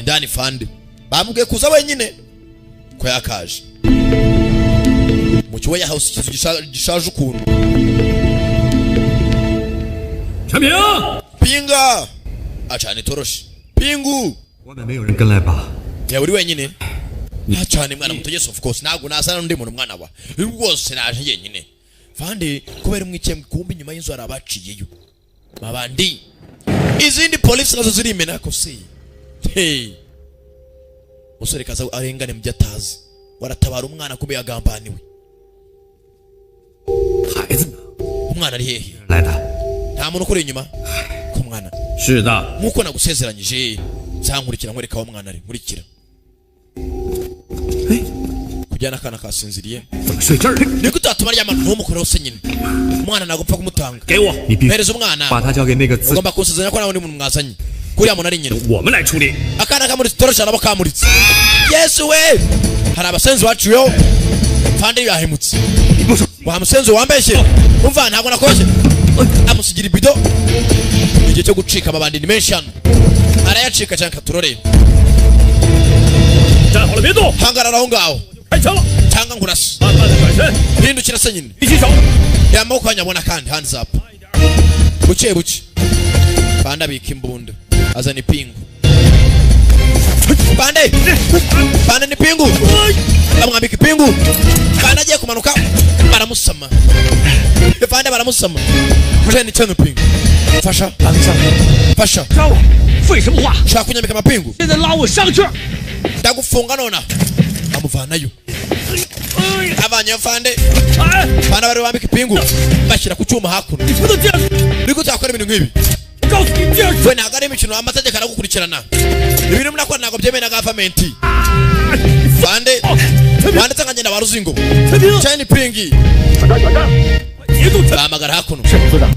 ndani fandi bamubwiye kuza wenyine ko yakaje mu kiwe ya house kizu gishaje ukuntu 陈平， pinga acana itoroshi pingu 外面没有人跟来吧？ ya uri wenyine acana mwana muto yes of course ntabwo nasana n'undi muntu mwana wa rwose naje yenyine fandi kubera umwikemwe kumbi nyuma y'inzu arabaciyeyo babandi izindi police nazo ziri imena ko se hey musore kaza arengane mu byatazi waratabara umwana kube yagambaniwe 孩子呢？ umwana ari hehe 来的。 nta muntu kuri inyuma ko mwana 是的， nkuko nagusezeranyije zankurikira nkwereka aho mwana ari nkurikira kujyana akana kasinziriye 怎么睡这儿？ niko utatuma aryama ntumukoreho se nyine umwana ntabwo upfa kumutanga 给我， 你必须 mpereza umwana 把他交给那个自 ugomba kunsezeranya ko nta wundi muntu mwazanye kuriya muntu ari nyina 我们来处理。 akana kamuritse torosha nabo kamuritse yesu we hari abasenzi baciweho fandi yahemutse wa musenzi wambeshye umva ntabwo nakoshye amusigira ibido igihe cyo gucika amabandi ni menshi hano arayacika cyane katurore 站好了，别动， hangarara aho ngaho 开枪了， cyangwa nkurasa 慢慢的转身， hindukira se nyine 一起手， yamaboko yanyabona kandi hands up buke buke fandi abika imbunda azana ipingu Bande ni pingu bamwambika ipingu Bande agiye kumanuka baramusama Bande baramusama Mujeni cyane pingu Fasha Fasha 杀我，废什么话？ Shaka kunyambika amapingu 现在拉我上去。 ndagufunga nona amuvanayo abanye Fande 哎， Bande bari bambika ipingu bashyira ku cyuma hakuno 你不能这样， Niko utakora ibintu nk'ibi 告诉你这样， we ntabwo ari imikino amategeko aragukurikirana ibintu munakora ntabwo byemewe na government Fande Bande tsanganya baruzingo cyane pingi 节奏全。 bahamagara hakuno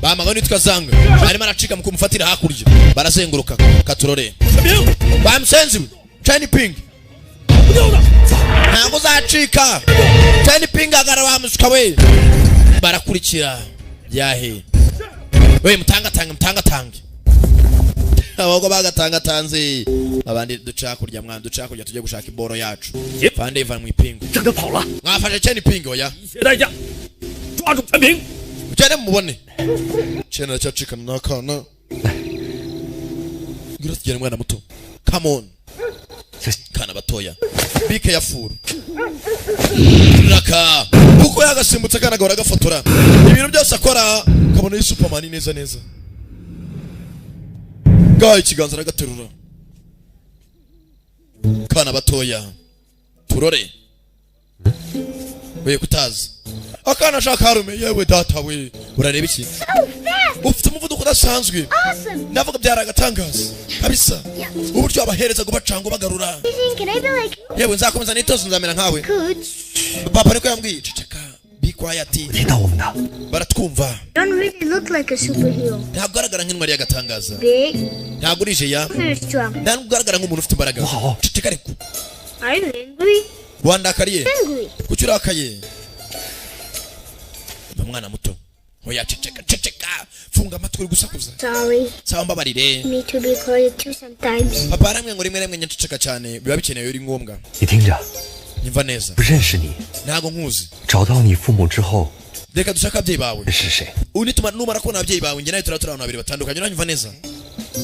bahamagara nitwa zanga arimo aracika mu kumufatira hakurya barazenguruka katurore 陈平， bamusenzi cyane pingi 不掉的， ntabwo uzacika cyane pingi agara bamusuka we barakurikira yahe we mutangatange abagwa bagatangatanze abandi duca kurya mwana duca kurya tujye gushaka iboro yacu Fande ivan mu ipingu 让他跑了， mwafashe cyane pingi oya 一切代价，抓住陈平。 mujyane mumubone cyane aracyacikana n'akana ngira tugere mwana muto come on kana batoya be careful raka kuko yagasimbutse kana gahora gafotora ibintu byose akora kabona yi Superman neza neza gaha ikiganza aragaterura kana batoya turore we kutazi akana shaka harume yewe data we urareba iki ufite umuvuduko udasanzwe ndavuga byaragatangaza kabisa uburyo abahereza gubacanga bagarura yewe nzakomeza nitozo nzamera nkawe papa niko yambwiye ceceka be quiet baratwumva Don't really look like a superhero. ntabwo ugaragara nk'intwari y'agatangaza Big, ntabwo urijeya very strong. ntabwo ugaragara nk'umuntu ufite imbaraga ceceka ariko Are you angry? wandakariye Angry. kuki urakaye umwana muto oya ceceka funga amatwi uri gusakuza Sorry. sawa mbabarire Me to be quiet too sometimes. papa aramwe ngo rimwe rimwe nyaceceka cyane biba bikenewe uri ngombwa 你听着， nyumva neza 不认识你， ntago nkuzi 找到你父母之后 reka dushaka ababyeyi bawe 是谁？ unituma numara kubona ababyeyi bawe njye nawe turi abantu babiri batandukanye uranyumva neza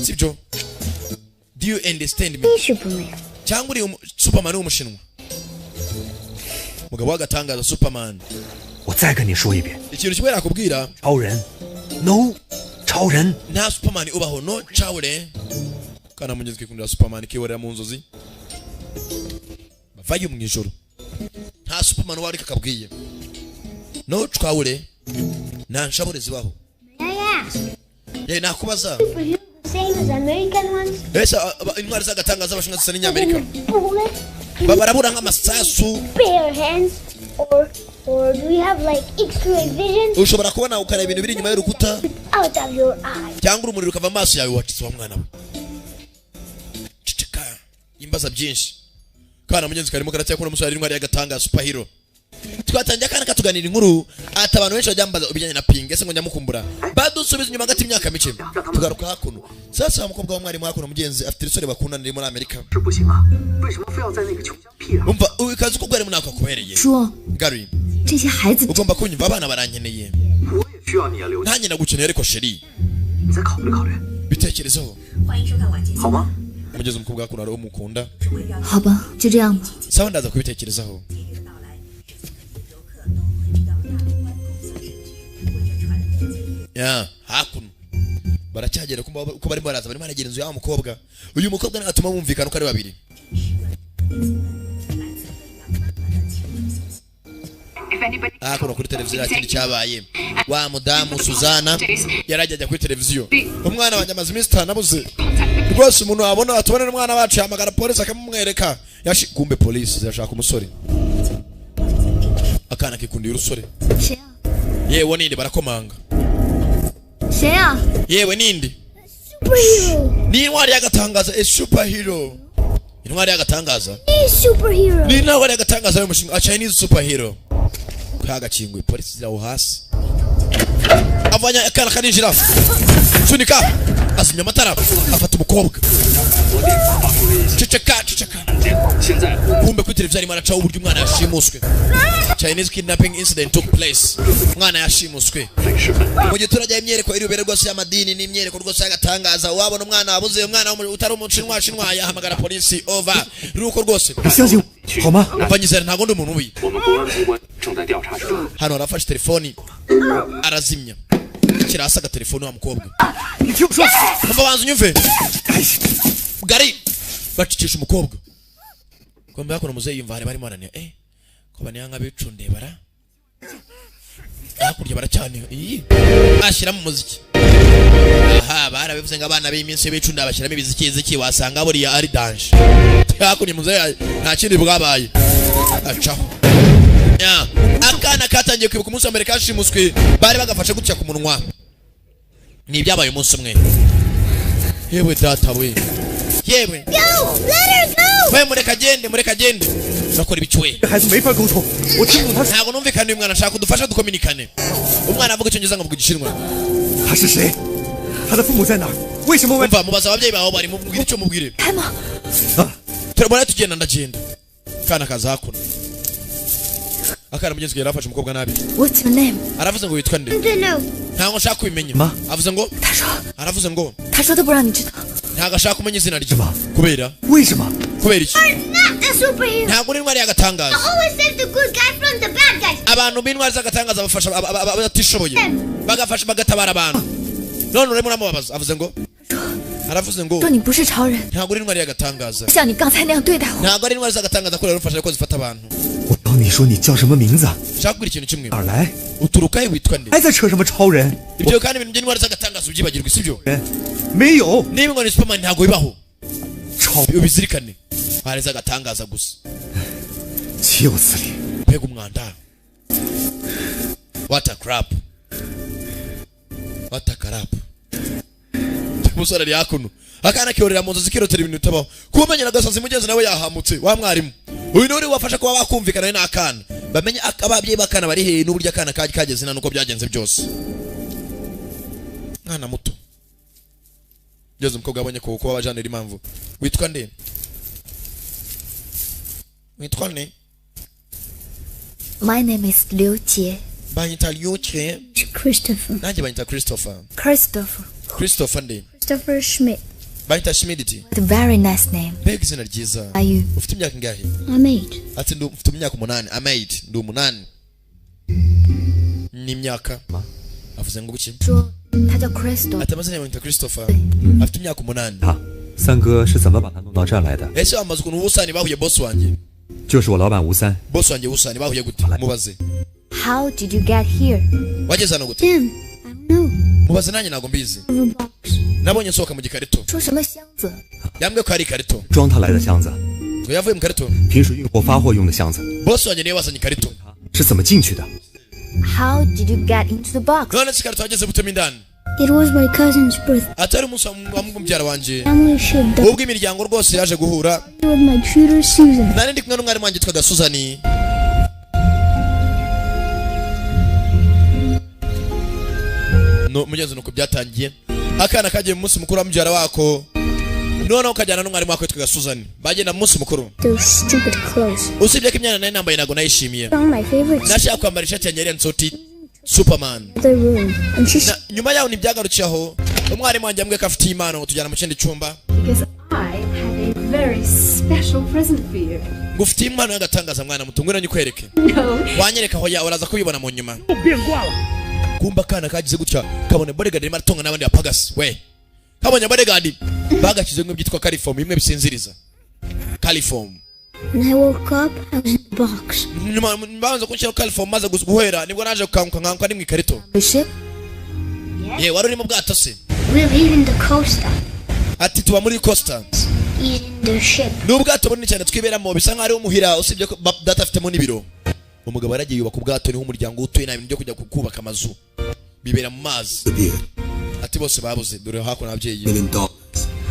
sibyo do you understand me Be Superman. cyangwa uri superman w'umushinwa mugabo w'agatangaza superman 我再跟你说一遍， ikintu kimwe nakubwira 超人 ，no， 超人， nta superman ubaho no chawure kana mugenzi kwikundira superman kiborera mu nzozi bavayo mu ijoro nta superman wari kakabwiye no chawure nta nshabure zibaho May I ask? ye nakubaza Superheroes the same as American ones? esa intwari z'agatangaza abashinwa zisa n'inyamerika Bullet, barabura nk'amasasu bare hands, or do you have like X-ray vision ushobora kubona ukareba ibintu biri inyuma y'urukuta out of your eyes? cyangwa urumuri rukava amaso yawe wacitse wa mwana we ceceka imbaza byinshi kana mugenzi karimo karatya kuna musore intwari y'agatangaza superhero twatangiye akana katuganira inkuru ati abantu benshi bajyambaza ubijyanye na ping ese ngo nyamukumbura badusubiza inyuma hagati imyaka mike tugaruka hakuno sasa umukobwa w'umwarimu hakuno mugenzi afite isore bakundana muri Amerika 是不行啊，为什么非要在那个穷乡僻壤？ umva ukazi ko bwari munaka kubereye 说 Gary 这些孩子 ugomba kunyumva abana barankeneye 我也需要你啊，刘姐， nanjye nagukeneye ariko sheri 你再考虑考虑， bitekerezeho 好吗？ umugezi umukobwa hakuno ari umukunda 好吧，就这样吧。 sawa ndaza kubitekerezaho ya hakuno baracyagera uko barimo baraza barimo baragera inzu y'aho mukobwa uyu mukobwa ntatuma bumvikana uko ari babiri hakuno kuri televiziyo ikindi cyabaye wa mudamu Suzana yarajya kuri televiziyo umwana wanjye amaze iminsi itanabuze rwose umuntu wabona atubonera umwana wacu yamagara polisi akamumwereka kumbe polisi zirashaka umusore akana kikundiye urusore 谁啊？ yewe ninde barakomanga 谁啊？ yewe ninde Superhero. ni intwari y'agatangaza a superhero intwari y'agatangaza Be superhero. ni intwari y'agatangaza y'umushinga a Chinese superhero kagakingwe polisi ziraho hasi avanya akana kaninjira sunika azimya amatara afata umukobwa ceceka 现在 kumbe kuri televiziyo arimo aracaho uburyo umwana yashimuswe Chinese kidnapping incident took place umwana yashimuswe mu gihe turajya imyereko irubere rwose y'amadini n'imyereko rwose y'agatangaza wabona umwana wabuze umwana utari umushinwa yahamagara polisi over ruko rwose 你相信我好吗？ banyizera ntago ndi umuntu ubi 我们国安公关正在调查中。 hano arafashe telefoni arazimya kirasa agatelefoni wa mukobwa 你听我说， umva banza unyumve Gari bacikisha umukobwa kombe hakuno muzeyi yumva hari barimo arania ko baniyanga bicunde bara hakurya baracyane ashyira mu muziki aha barabivuze ngo abana b'iminsi bicunda bashyiramo ibiziki wasanga buriya ari danje hakurya muzeyi nta kindi bwabaye acaho akana katangiye kwibuka umunsi wa mbere kashimuswe bari bagafashe gutya ku munwa ni ibyabaye umunsi umwe yewe data we yewe we mureka agende nakora ibicywe 这孩子没法沟通，我听不懂他 ntabwo numvikana uyu mwana ashaka kudufasha dukominikane umwana avuga icyongereza nkavuga igishinwa 他是谁，他的父母在哪儿？为什么我 umva mubaza ababyeyi bawe bari mubwire icyo mubwire 开吗？ turabona tugenda ndagenda kana kaza hakuno akana mugenzi we yarafashe umukobwa nabi What's your name？ aravuze ngo witwa nde To know. ntabwo nshaka kubimenya Ma. avuze ngo 他说 aravuze ngo 他说他不让你知道。 ntabwo ashaka kumenya izina rye kubera 为什么？ kubera iki Not a superhero. ntabwo n'intwari y'agatangaza Always save the good guy from the bad guys. abantu b'intwari z'agatangaza bafasha abatishoboye bagafasha bagatabara abantu none urimo uramubabaza avuze ngo aravuze ngo 说你不是超人， ntabwo ari intwari y'agatangaza 像你刚才那样对待我。 ntabwo ari intwari z'agatangaza kubera rufasha ko zifata abantu 我要你说你叫什么名字？ shaka ikintu kimwe 哪儿来？ uturuka he witwa nde 还在扯什么超人？ ibyo kandi ibintu by'intwari z'agatangazo byibagirwa sibyo 没有 niba ngo ni Superman ntago bibaho 超， ubizirikane hari z'agatangaza gusa 岂有此理！ mbega umwanda what a crap what a crap umusore ari hakuno akana kiyorera mu nzu zikirotera ibintu bitabaho kumenyera agasazi mugenzi nawe yahamutse wa mwarimu uyu ni uri wafasha kuba bakumvikana n'akana bamenye ababyeyi bakana bari he n'uburyo akana kageze nuko byagenze byose mwana muto Jose umukobwa abonye ko kuba bajanira impamvu witwa nde witwa nde My name is Liu Jie. banyita Liu Jie Christopher. nanjye banyita Christopher nde Christopher Schmidt. banyita Schmidt What a very nice name. mbega izina ryiza Are you? ufite imyaka ingahe I'm 8. ati mfite imyaka 8 I'm 8 ndi 8 ni imyaka avuze ngo guki 说他叫 Crystal。 ati amazina banyita Christopher afite imyaka 8 他三哥是怎么把他弄到这儿来的？ ese amaze ukuntu ubusani bahuye boss wanjye 就是我老板吴三， boss wanjye ubusani bahuye gute mubaze How did you get here? wageze hano gute Tim, I don't know. mubaze nanjye ntago mbizi Of a box. nabonye nsohoka mu gikarito 说什么箱子？ yambwiye ko hari ikarito 装他来的箱子， ngo yavuye mu karito 平时运货发货用的箱子， boss wanjye niwe wazanye ikarito 是怎么进去的？ How did you get into the box? none se ikarito wageze butema indani It was my cousin's birthday. atari umunsi wa mubyara wanjye Family showed up ubwo imiryango rwose yaje guhura with my tutor Susan. nari ndi kumwe n'umwarimu wanjye yitwaga Suzani no mugenzi nuko byatangiye akana kagiye mu munsi mukuru wa mubyara wako noneho kajyana n'umwarimu wako yitwaga Suzani bagenda mu munsi mukuru Those stupid clothes. usibye ko imyanya nari nambaye ntago nayishimiye Found my favorite nashaka kwambara ishati yanjye yari yanditseho uti Superman the room, and she nyuma yaho ntibyagarukiye aho umwarimu wanjye yambwiye ko afitiye impano ngo tujyana mu kindi cyumba Because I have a very special present for you. ngo ufitiye impano y'agatangaza mwana muto ngwino nyikwereke No. wanyereka aho ya uraza kubibona mu nyuma kumba kana kagize gutya kabone bodyguard arimo aratonga n'abandi bapagasi we kabonye bodyguard bagakize ngo byitwa caliform bimwe bisinziriza caliform When I woke up, I was in the box. nyuma banza kunshyiraho caliform maze guhera nibwo naje kukanguka nkanguka ni mu ikarito The ship? ye wari uri mu bwato se We're leaving the coaster. ati tuba muri costa He's in the ship. n'ubwato bunini cyane twiberamo bisa nk'aho ari umuhira usibye ko data afitemo n'ibiro umugabo yaragiye yubaka ubwato niho umuryango utuye nta bintu byo kujya kubaka amazu bibera mu mazi ati bose babuze dore hakuno ababyeyi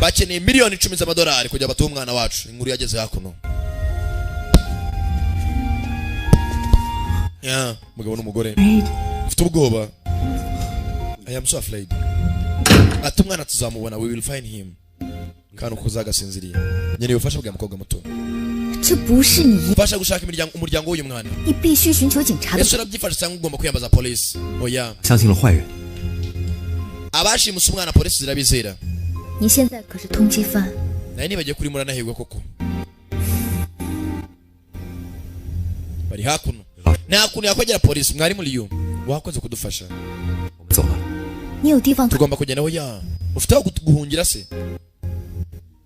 bakeneye miliyoni 10 z'amadolari kugira batuhe umwana wacu inkuru yageze hakuno ya mugabo n'umugore ufite ubwoba I am so afraid ati umwana tuzamubona we will find him kandi uko uzagasinziriye nyene ubufasha bwa mukobwa muto 这不是你， ufasha gushaka umuryango w'uyu mwana 你必须寻求警察的。 ese urabyifasha cyangwa ugomba kwiyambaza polisi oya 相信了坏人， abashimuse umwana polisi zirabizera 你现在可是通缉犯， naye nibagiye kuri muranahirwa koko bari hakuno nta kuntu yakwegera polisi mwari muri yo wakoze kudufasha 我们走了。 你有地方可 tugomba kugenda aho ya ufite aho guhungira se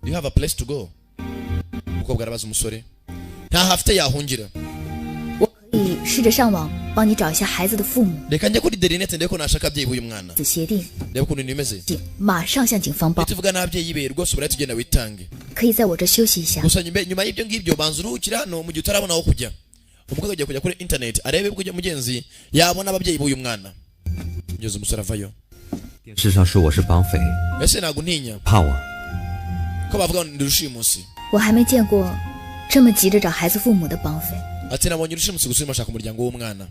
do you have a place to go umukobwa arabaza umusore nta hafite yahungira 我可以试着上网帮你找一下孩子的父母， reka njye kuri derinete ndebe ko nashaka ababyeyi b'uyu mwana 子协定， ndebe ukuntu bimeze 马上向警方报， tuvuga n'ababyeyi be rwose uburayi tugenda witange 可以在我这休息一下。 gusa nyuma y'ibyo ngibyo banza uruhukira hano mu gihe utarabona aho kujya umukobwa agiye kujya kuri internet arebe kujya mugenzi yabona ababyeyi b'uyu mwana ngeze umusore avayo 电视上说我是绑匪， ese ntabwo ntinya 怕我。 ko bavuga ngo ndi rushimusi 我还没见过这么急着找孩子父母的绑匪。 ati nabonye rushimusi gusa urimo ashaka umuryango w'umwana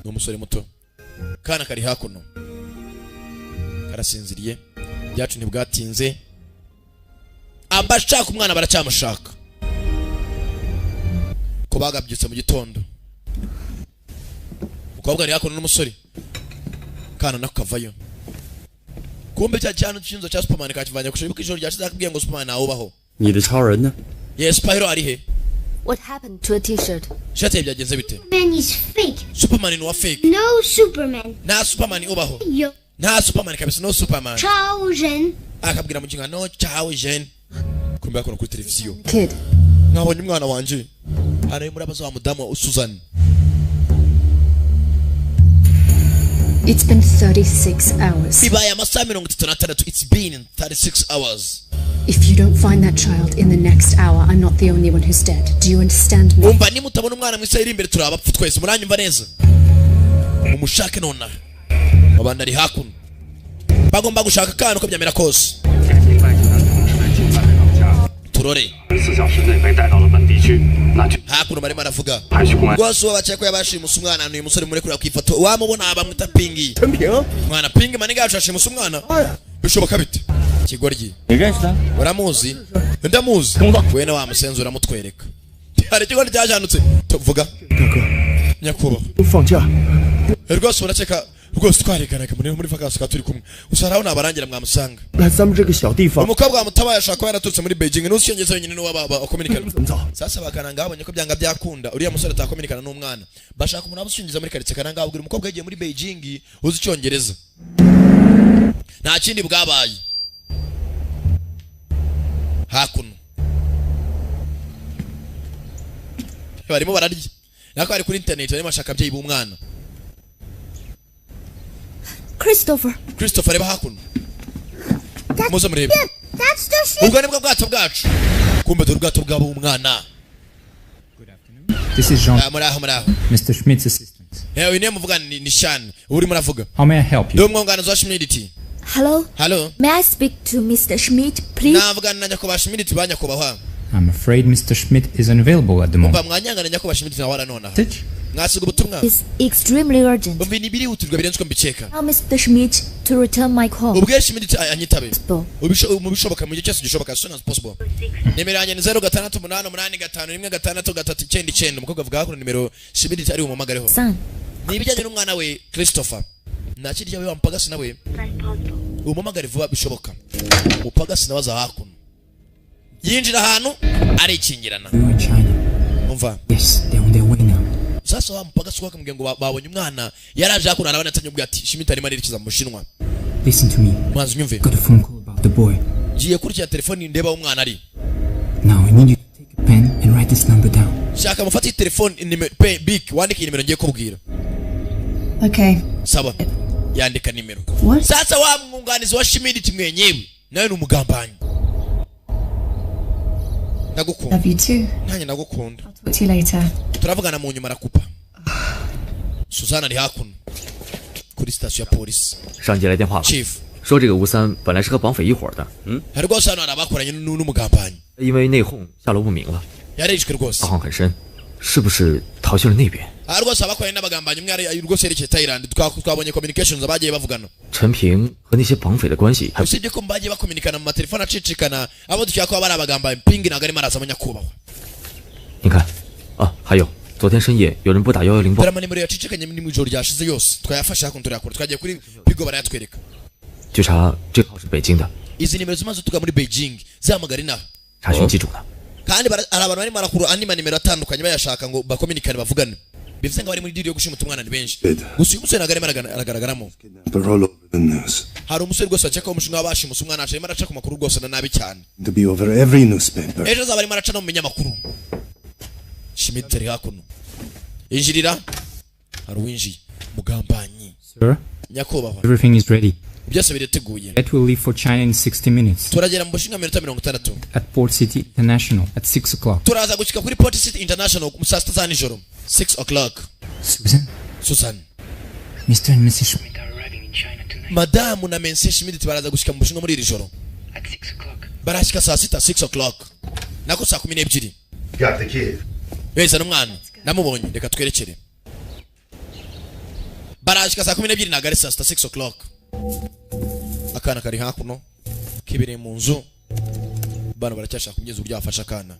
ni umusore muto kana kari hakuno karasinziriye byacu ntibwatinze abashaka umwana baracyamushaka ko bagabyutse mu gitondo umukobwa ari hakuno n'umusore kana nako kavayo kumbe cya cyane cyinzo cya Superman kakivanye kushoboka ko ijoro ryashize akubwiye ngo Superman awubaho 你的超人呢？ yes Spyro ari he What happened to a t-shirt? shati byagenze bite Man, he's fake. Superman ni wa fake No Superman. nta Superman ubaho Yo, nta Superman kabisa no Superman chosen. akabwira mu kinga no cyawe jeune kumbe akora kuri televiziyo Kid, mwabonye umwana wanje hano muri abaza wa mudamu Susan. It's been 36 hours. Bibaye amasaha 36. It's been 36 hours. If you don't find that child in the next hour, I'm not the only one who's dead. Do you understand me? Umva ni mutabona umwana mwisa iri imbere turabapfu twese muranyumva neza. Umushake nona. Abandi ari hakuno. Bagomba gushaka kana ko byamera kose. Turore. Hakuno barimo aravuga. Rwose wabacye ko yabashimusa umwana n'uyu musore muri kureba kwifoto. Wamubona abamwita Pingi. Mwana Pingi maniga yashashimusa umwana. Bishoboka bite? Kigoryi. Uramuzi? Ndamuzi. Wena wa musenzi uramutwereka. Hari kigoryi cyajanutse. Tuvuga. Nyakuba. Ufanja. Rwose uraceka rwose twareganaga muri vacances turi kumwe. Usaraho nabarangira mwamusanga. Umukobwa wa mutabaye ashaka yaratutse muri Beijing n'usyongeza wenyine no baba communicate. Sasa bakananga babonye ko byanga byakunda. Uriya musore atakominikana n'umwana. Bashaka umuntu abusyongeza muri karitsiye kananga abwira umukobwa yagiye muri Beijing uzi icyongereza. Nta kindi bwabaye. Hakuno. Barimo bararya. Nako ari kuri internet barimo bashaka byeyi b'umwana. Christopher reba hakuno. Muze murebe. Ubwo nibwo bwato bwacu. Kumbe dore ubwato bwabo umwana. This is Jean. Muraho. Mr. Schmidt's assistant. Uyu niwe muvuga ni Cyane. Uri muravuga. How may I help you? Dore umwunganizi wa Schmidt. Hello. May I speak to Mr. Schmidt, please? Navuga na nyakubahwa Schmidt banyakubahwa. I'm afraid Mr. Schmidt is unavailable at the moment. Mwanyanga na nyakubahwa Schmidt na wala nona. Mwasiga ubutumwa. It's extremely urgent. Umva ni biri uturwa birenze ko mbiceka. Tell Mr. Schmidt to return my call. Ubwe Schmidt anyitabe. Ubishoboka mu gihe cyose gishoboka as soon as possible. Nimero yanjye ni 0688516339 umukobwa avuga ko nimero Schmidt ari umumagareho. Ni ibijyanye n'umwana we Christopher. Nakirya we wampagasi nawe. Umumagare vuba bishoboka. Upagasi nabaza hakuno. Yinjira ahantu ari ikingirana. Umva. Yes, they're on their way now. Sasa wampagasi kwa kumubwira ngo babonye umwana yaraje hakuno arabana atanye ubwo ati Schmidt ari marikiza mu Bushinwa. Listen to me. Mwanzi nyumve. Got a phone call about the boy. Giye kurikira telefone ndeba umwana ari. Now I need you to take a pen and write this number down. Shaka mufati telefone big wandike nimero ngiye kubwira. Okay. Saba. Yandika nimero. What? Sasa wa mwunganizi wa Schmidt mwenyewe nawe ni umugambanyi. Nagukunda. Love you too. Nanye nagukunda. I'll talk to you later. Turavugana mu nyuma arakupa. Susanna ari hakuno. Kuri station ya police. 上级来电话了， Chief 说这个吴三本来是和绑匪一伙的， hari rwose hano hari abakoranye n'umugambanyi 因为内讧下落不明了， yarishwe rwose 大荒很深，是不是逃去了那边？ hari rwose abakoranye n'abagambanyi umwe ari rwose yerekeye Thailand twabonye communications abagiye bavugana 陈平和那些绑匪的关系还 usibye ko bagiye bakominikana mu matelefone acicikana abo dukeka ko bari abagambanyi Pingi ntabwo arimo araza nyakubahwa 你看啊，还有昨天深夜有人拨打110报， dore amanimero yacicikanye mu ijoro ryashize yose twayafashe hakuno turayakora twagiye kuri Pigo barayatwereka 据查这个号是北京的， izi nimero zimaze tuga muri Beijing zahamagara inaha 查询机主的。 kandi hari abantu barimo barakuru andi manimero atandukanye bayashaka ngo bakominikane bavugane bivuze ngo bari muri deal yo gushimuta umwana ni benshi gusa uyu musore ntabwo arimo aragaragaramo hari umusore rwose waceka umushinga wabashimusa umwana arimo araca ku makuru rwose na nabi cyane ejo azaba arimo araca no mu binyamakuru Schmidt ari hakuno injirira hari uwinjiye mugambanyi Sir, nyakubahwa everything is ready. byose biriteguye That will leave for China in 60 minutes. turagera mu bushinga minota 60 At Port City International at 6 o'clock. turaza gushika kuri Port City International mu saa 6 za nijoro 6 o'clock Susan Mr. and Mrs. Schmidt. Madamu na Mrs. Schmidt baraza gushika mu bushinga muri iri joro At 6 o'clock. barashika saa 6 o'clock nako saa 12 Got the kid. beza n'umwana namubonye reka twerekere barashika saa 12 nagari saa 6 o'clock akana kari hakuno kibere mu nzu bana baracyashaka kugeza uburyo afasha akana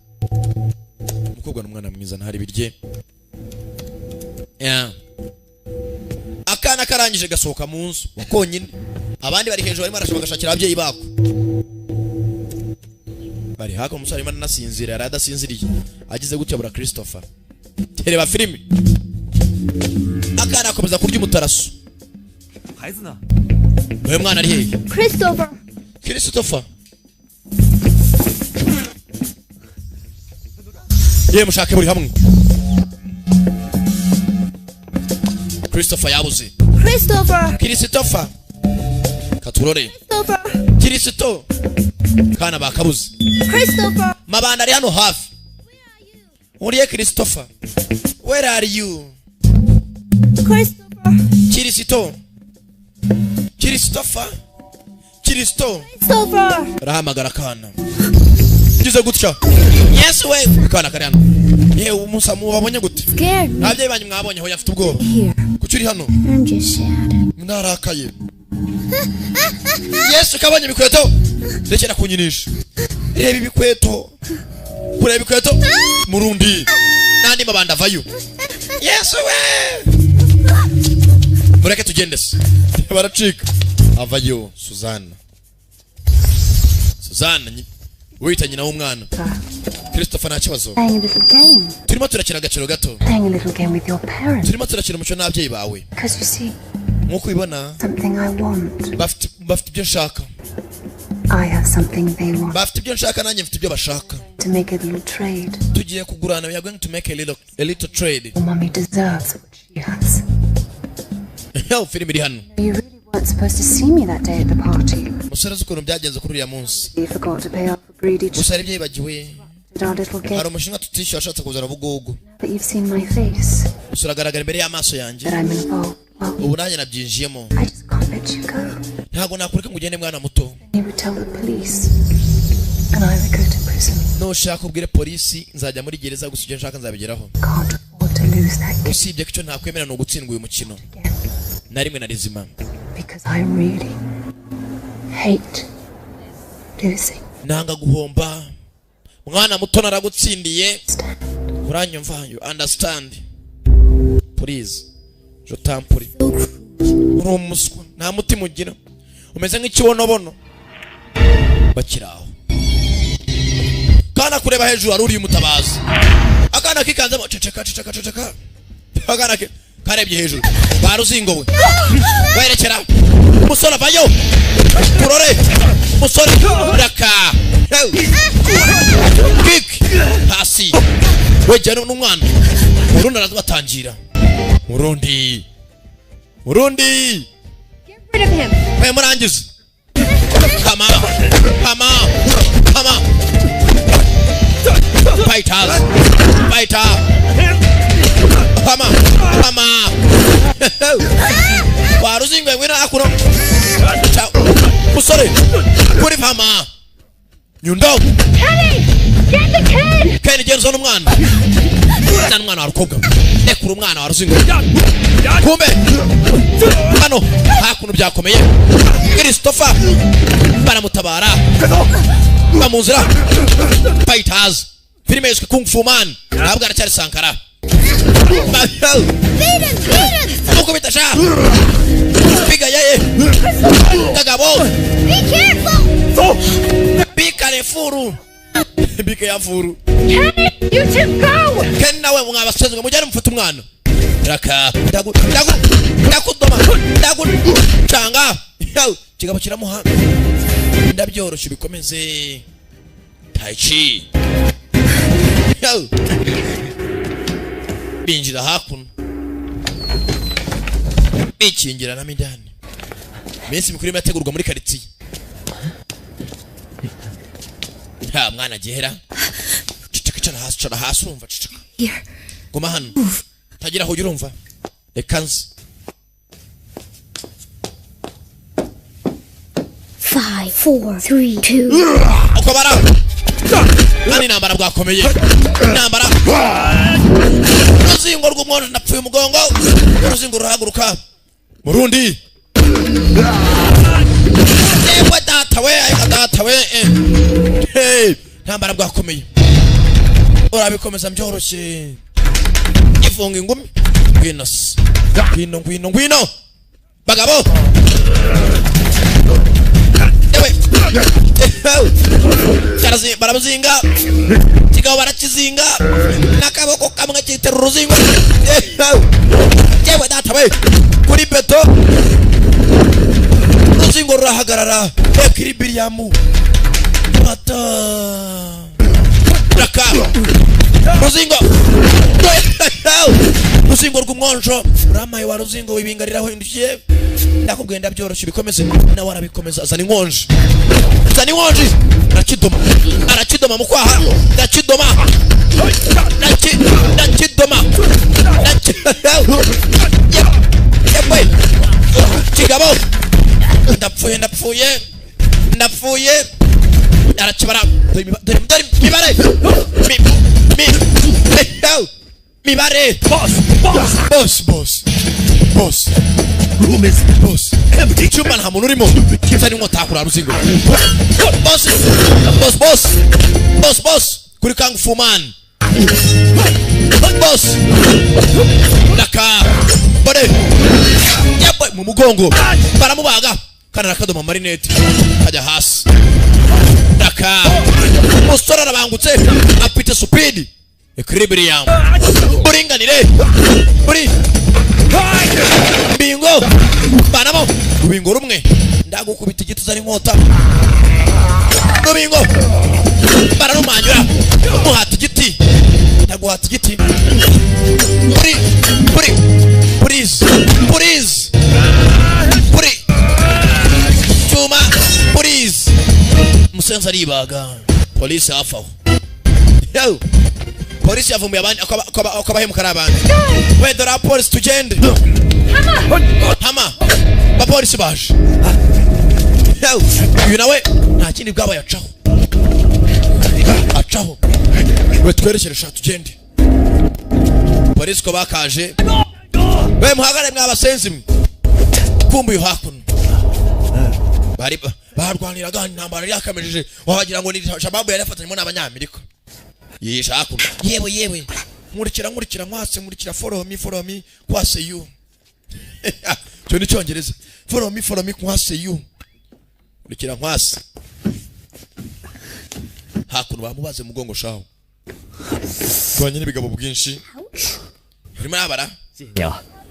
umukobwa n'umwana mwiza ntari birye akana karangije gasohoka mu nzu konyine abandi bari hejuru barimo barashaka bagashakira ababyeyi bako bari hako umusore arimo anasinzira yari adasinziriye agize gutya bura Christopher tereba filimi akana akomeza kurya umutaraso 孩子呢？ uyu mwana ari hehe Christopher ye mushake buri hamwe. Christopher yabuze. Christopher katurore. Kristo kana bakabuze. Mabanda ari hano hafi. Uriye Christopher, where are you? Kristo rahamagara kana ngize gutya. Yes we kana kare hano. Ye umusa mu wabonye gute? Nabye banyu mwabonye ho yafite ubwoba. Kucyuri hano? Narakaye. Yes kabonye bikweto. Rekera kunyinisha. Reba ibikweto. Kureba ibikweto. Murundi. Nandi mabanda vayo. Yes we. Mureke tugendese. Baracika. Avayo Suzanne. Wita nyina w'umwana. Christopher nta kibazo. Turimo turakina agaciro gato. Turimo turakina umuco n'ababyeyi bawe. Nkuko ubibona. Bafite ibyo nshaka. Bafite ibyo nshaka nanjye mfite ibyo bashaka. Tugiye kugurana. We are going to make a little trade. Mommy deserves what she has. Film iri hano. You really weren't supposed to see me that day at the party. Musore zukuntu byagenze kuri uriya munsi. You forgot to pay off for greedy. Musore byibagiwe. Hari umushinga tutishyura ashatse kuzana bugugu. But you've seen my face. Musore agaragara imbere y'amaso yanjye. Ubu nanjye nabyinjiyemo. I just can't let you go. Ntabwo nakureka ngo ugende mwana muto. You would tell the police. And I would go to prison. No shaka ubwire polisi nzajya muri gereza gusa icyo nshaka nzabigeraho. Can't afford to lose that game. Usibye ko icyo ntakwemera no gutsindwa uyu mukino. Na rimwe na rizima. Because I really hate losing. Nanga guhomba. Mwana muto naragutsindiye. Uranyumva? You understand? Please. Je t'en prie. Urumuswa. Nta mutima ugira. Umeze nk'ikibonobono. Bakiraho. Kana kureba hejuru ari uri mutabazi. Akana kikanzemo ceceka. Akana karebye hejuru. Baruzingo we. Werekera. Musore vayo. Turore. Musore raka. Kick. Hasi. Wejana n'umwana. Murundi arabatangira. Murundi. Get rid of him. Hey murangize. Come on. Fighters. Come on. Waruzingo wina akuno. Musore. Kuri fama. Nyundo. Kenny Jenson umwana. Nani mwana warukobwa. Ekuru umwana waruzingo. Kumbe. Hano hakuno byakomeye. Christopher baramutabara. Bamunzira. Fighters. Filime yiswe Kung Fu Man. Ntabwo aracyari Sankara. Uko bitasha. Piga yeye. Kagabo. Be careful. Be careful. Be careful. You two go. Ken nawe mwabasezwe mujyane mufata umwana. Raka. Ndakudoma. Changa. Kigabo kiramuha. Ndabyoroshe bikomeze. Tai Chi. Binjira hakuno. Bikingira na midani. Mensi mikuru yategurwa muri quartier. Ha mwana gihera. Cara hasi urumva cicaka. Here. Goma hano. Tagira aho urumva. Ekanzi. 5, 4, 3, 2. Okobara. Nani nambara bwakomeye. Nambara. Ruzingo rw'umwono napfuye umugongo. Ruzingo ruhaguruka. Murundi. Ewe data we. Hey, nambara bwakomeye. Urabikomeza mbyoroshye. Ifunga ingumi. Ngwino. Bagabo. Ewe. Baramuzinga. Kigabo barakizinga. Nakaboko kamwe kitera uruzingo. Ewe data we. Kuri beto. Uruzingo rurahagarara. Equilibrium. Mata. Raka. ruzingo ruzingo rw'umwonjo uramaye wa ruzingo wibingarira hindukiye ndakubwiye ndabyoroshye bikomeze nawe arabikomeza zana inkonje arakidoma mu kwaha ndakidoma kigabo ndapfuye arakibara mibare boss room is empty chuma nta muntu urimo cyane nkotakura ruzingo boss kuri kung fu man boss naka bode yabo mu mugongo baramubaga kana akadoma marinette kajya hasi naka mustora arabangutse apite speed equilibrium buringanire buri bingo banamo rubingo rumwe ndagukubita igiti zari nkota rubingo bararumanyura muhata igiti ndaguhata igiti please chuma please musenza aribaga police afaho yo polisi yavumbuye abandi akabahemukana abandi wedora polisi tugende hama bapolisi baje uyu nawe nta kindi bwabaye acaho we twerekeresha tugende polisi ko bakaje we muhagare mwabasenzi mwe kumbuye hakuno bari barwaniraga intambara yakamejeje wagira ngo ni shababu yari afatanyemo n'abanyamerika yisha hakuno yewe nkurikira nkwase follow me kwase you cyo ni cyongereza follow me kwase you nkurikira nkwase hakuno bamubaze mugongo shaho twanye n'ibigabo bwinshi urimo nabara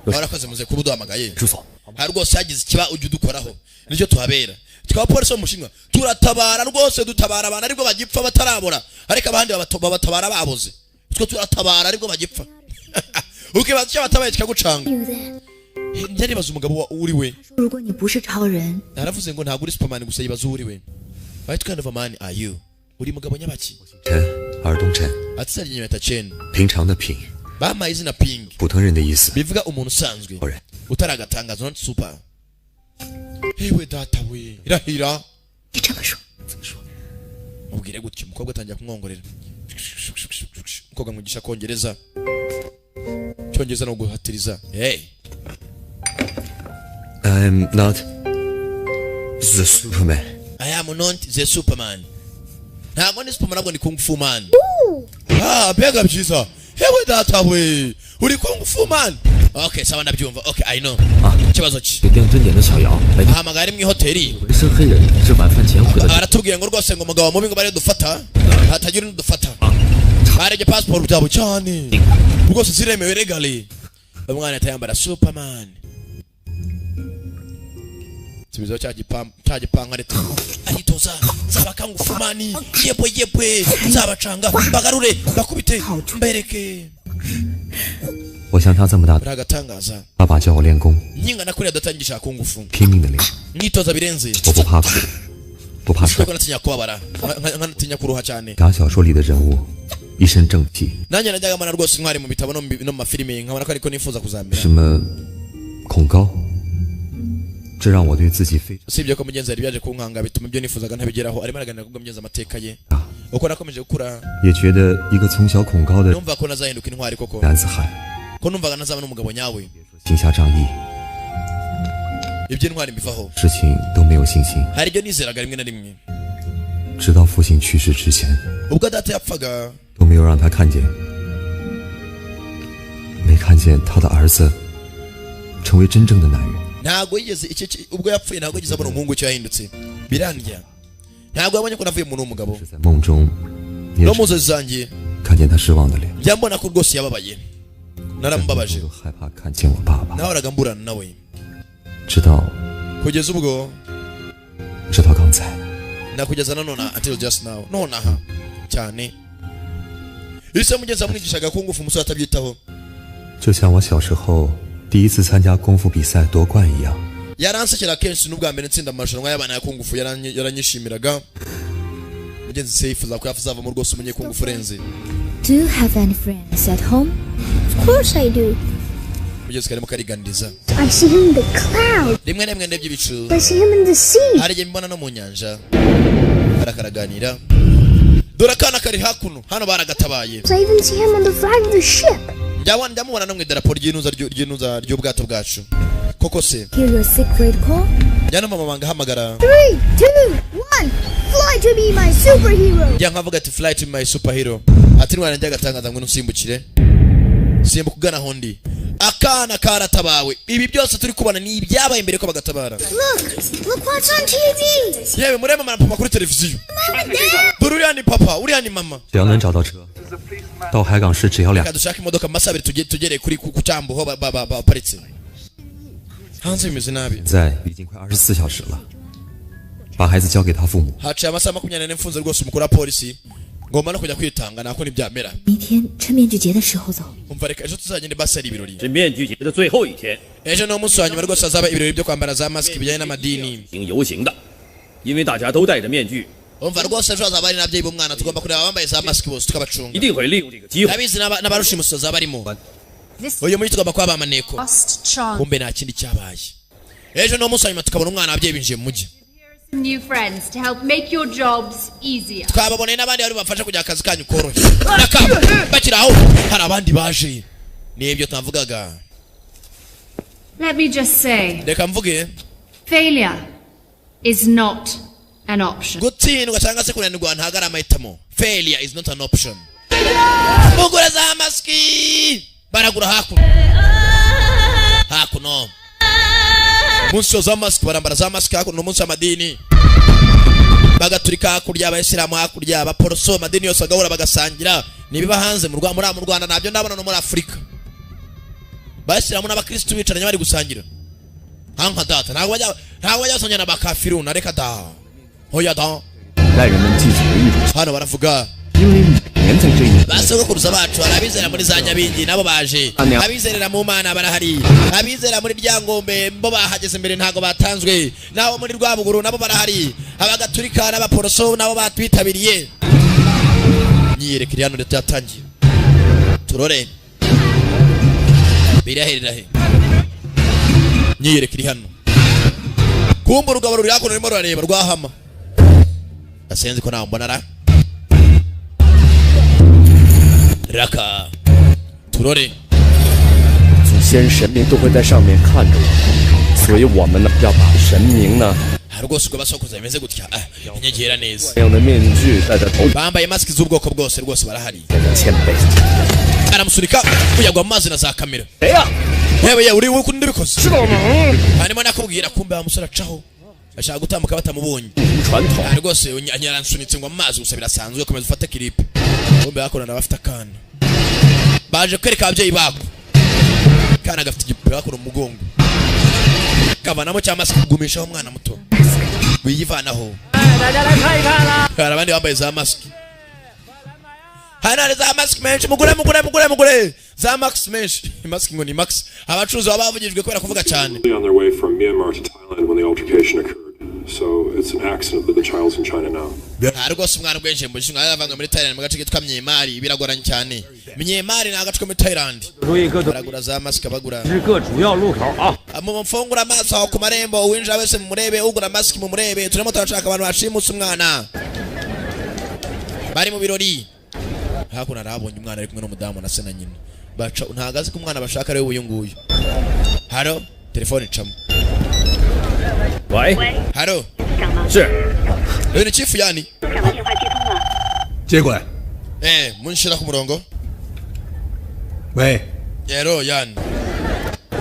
barakoze muze kubuduhamagaye hari rwose yagize ikiba ujye udukoraho nicyo tuhabera tukaba polisi w'umushinwa turatabara rwose dutabara abantu ariko bagipfa batarabora ariko abandi babatabara baboze twe turatabara ariko bagipfa ukibaza icyo batabaye kikagucanga ndaribaza umugabo uri we naravuze ngo ntabwo uri Superman gusa yibaza uri we what kind of a man are you uri mugabo nyabaki atsari nyata Chen 平常的平 bama izina ping 普通人的意思 bivuga umuntu usanzwe utaragatangaza not super hewe data we irahira ubwire gutyo umukobwa atangira kumwongorera umukobwa mwigisha kongereza cyongereza no guhatiriza hey I am not the Superman. I am not the Superman. Ntabwo ni Superman nabwo ni Kung Fu Man. Bega byiza. Hewe data we. Uri Kung Fu Man. Okay, sawa ndabyumva. Okay, I know. Kibazo ki. Hamagara mu hoteli. Aratubwiye ngo rwose ngo mugabo mubi ngo bare dufata. Hatagira n'udufata. Bareje passport byabo cyane. Rwose ziremewe regale. Umwana atayambara Superman. Sibizo cyagipanga leta aritoza zaba Kung Fu Man yebwe zabacanga bagarure bakubite mbereke 我像他这么大， ragatangaza 爸爸教我练功， nyinga nakuri adatangisha Kung Fu 拼命的练， nitoza birenze 我不怕苦，不怕摔。 natinya kubabara natinya kuruha cyane 打小说里的人物，一身正气， nanjye najyaga mana rwose intwari mu bitabo no mu mafilime nkabona ko ariko nifuza kuzamera 什么恐高，这让我对自己非常。 sibyo ko mugenzi yari byaje kunkanga bituma ibyo nifuzaga ntabigeraho arimo araganira kubwo mugenzi amateka ye uko nakomeje gukura 也觉得一个从小恐高的 numva ko nazahinduka intwari koko 男子汉， ko numvaga nazaba n'umugabo nyawe 行侠仗义， ibyo intwari mbivaho 事情都没有信心， hari ibyo nizeraga rimwe na rimwe 直到父亲去世之前， ubwo data yapfaga 都没有让他看见，没看见他的儿子成为真正的男人。 ntago yigeze ubwo yapfuye ntago yigeze abona umuhungu cyo yahindutse birandya ntago yabonye ko navuye umuntu w'umugabo 在梦中， no mu nzozi zanjye 看见他失望的脸， njya mbona ko rwose yababaye naramubabaje 都害怕看见我爸爸， nahoraga mburana nawe 直到 kugeza ubwo 刚才， nakugeza nanone until just now nonaha cyane ise mugenzi amwigishaga kungufu umusore atabyitaho 就像我小时候第一次参加功夫比赛夺冠一样。 yaransekera kenshi n'ubwa mbere nsinda amarushanwa y'abana ya kungufu yaranyishimiraga mugenzi se yifuza ko yazavamo rwose umunyekungufu urenze. Do you have any friends at home? Of course I do. mugenzi karimo kariganiriza. I see him in the cloud. rimwe na rimwe ndebye ibicu. I see him in the sea. hari igihe mbona no mu nyanja barakaraganira. dore akana kari hakuno hano baragatabaye. I even see him on the flag of the ship. ndamubona no mu idarapo ry'inuza ry'ubwato bwacu. koko se Hear your secret call? njyana mama wanga hamagara. 3, 2, 1. Fly to be my superhero. njya nkavuga ati fly to my superhero. ati ntwara njya gatangaza ngo nusimbukire. simbuka ugana hondi. akana karatabawe. ibi byose turi kubona ni ibyabaye imbere ko bagatabara. Look what's on TV. yewe murema mara papa kuri televiziyo. dore uriya ni papa uriya ni mama. 只要能找到车，到海港市只要2。 kadushaka imodoka mu masaha abiri tugereye kuri ku cyambu ho baparitse. hanze bimeze nabi. 现在已经快24小时了，把孩子交给他父母。 haciye amasaha 24 mfunze rwose umukuru wa polisi. ngomba no kujya kwitanga nako ntibyamera. 明天趁面具节的时候走。 umva reka ejo tuzagende basi ari ibirori. 是面具节的最后一天， ejo ni umunsi wa nyuma rwose hazaba ibirori byo kwambara za masiki bijyanye n'amadini. 行游行的，因为大家都戴着面具， umva rwose ejo hazaba hari n'ababyeyi b'umwana tugomba kureba abambaye za masiki bose tukabacunga. 一定会利用这个机会。 abizi n'abarushimusi bazaba barimo. uyu munsi tugomba kuba bamaneko. kumbe nta kindi cyabaye. ejo ni umunsi wa nyuma tukabona umwana ababyeyi binjiye mu mujyi. New friends to help make your jobs easier. twababoneye n'abandi bari bafasha kugira akazi kanyu koroshye. nakabo bakiri aho hari abandi baje. nibyo tunavugaga. Let me just say, reka mvuge failure is not an option. gutsindwa cyangwa se kunanirwa ntabwo ari amahitamo. failure is not an option. mugura za masiki baragura hakuno munsi za masiki barambara za masiki hakuno munsi w'amadini bagaturika hakurya abayisilamu hakurya abaporoso amadini yose bagahura bagasangira nibiba hanze mu Rwanda nabyo ndabona no muri Afurika bayisilamu n'abakristo bicaranye bari gusangira hanka data ntabwo bajya basangana n'abakafiru na reka da hoya da 带人们祭祖的一种， hano baravuga 因为每年在这一年， basogokuruza bacu abizera muri za Nyabingi nabo baje abizerera mu Mana barahari abizera muri Ryangombe bo bahageze mbere ntago batanzwe nabo muri Rwabuguru nabo barahari abagaturika n'abaporoso nabo batwitabiriye nyiyerekere hano ndetse yatangiye turore biraherera he nyiyerekere hano kumba urugabo ruri hakuno rurimo rurareba rwahama asenze ko nawe mbona ra Raka turore 祖先神明都会在上面看着我，所以我们呢要把神明呢 rwose ubwo basokuza bimeze gutya inyegera neza 这样的面具戴在头， bambaye mask z'ubwoko bwose rwose barahari 戴在谦卑。 aramusunika kuyagwa mu mazi na za kamera 谁呀？ yewe uri wuko ndibikoze 知道吗？ harimo nakubwira kumbe amusura caho ashaka gutambuka batamubonye 传统。 rwose anyaransunitse ngo amazi gusa birasanzwe komeza ufate clip kumbe bakorana bafite akana baje kwereka ababyeyi bako kana gafite igipupe bakora mu mugongo kavanamo cya mask kugumishaho umwana muto wiyivanaho hari abandi bambaye za mask hano hari za mask menshi mugure za max menshi mask ngo ni max abacuruzi baba bavugijwe kubera kuvuga cyane on their way from Myanmar to Thailand when the altercation occurred. So it's an accident that the child's in China now. rwose umwana Bwenge mbushinga yavanga muri Thailand mu gace kitwa Myanmar biragoranye cyane Myanmar ni agace ko muri Thailand baragura za mask bagura 10个主要路口啊。 mu mfungura amaso ku marembo winjira wese mu murebe ugura mask mu murebe turimo turashaka abantu bashimusa umwana bari mu birori hakuna arabonye umwana ari kumwe n'umudamu na se na nyina baca ntagaze ko umwana bashaka ari uyu nguyu haro telefone icamo 喂， haro 是， ni chief yani 接过来。 munshira ku murongo 喂， yero yani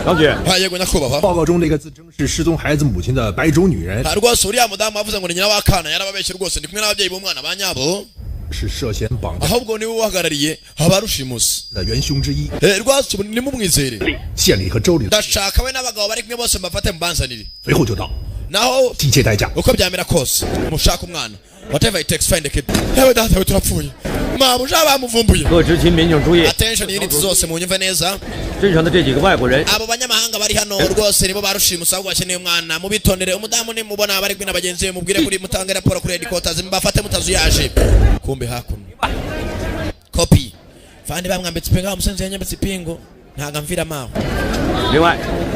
小姐， yego nyakubahwa 报告中那个自称是失踪孩子母亲的白种女人， rwose uriya mudamu avuze ngo ni nyina w'akana yarababeshye rwose ndi kumwe n'ababyeyi b'umwana ba nyabo 是涉嫌绑架 ahubwo niwe uhagarariye abarushimusi 的元凶之一。 rwose nimumwizere 县里和州里 ndashaka we n'abagabo bari kumwe bose mbafate mubanzanire 随后就到。naho uko byamera kose mushaka umwana whatever it takes find a kid. Hewe data turapfuye mama ujaba muvumbuye. Attention units zose munyumve neza. Abo banyamahanga bari hano rwose nibo barushimusa ahubwo bakeneye umwana mubitondere umudamu ni mubona bari kwina bagenzi be mubwire kuri mutange raporo kuri headquarters mbafate mutazuyaje kumbe hakuno copy fandi bamwambitse pinga umusenzi yanyambitse pingo ntaga mvira maho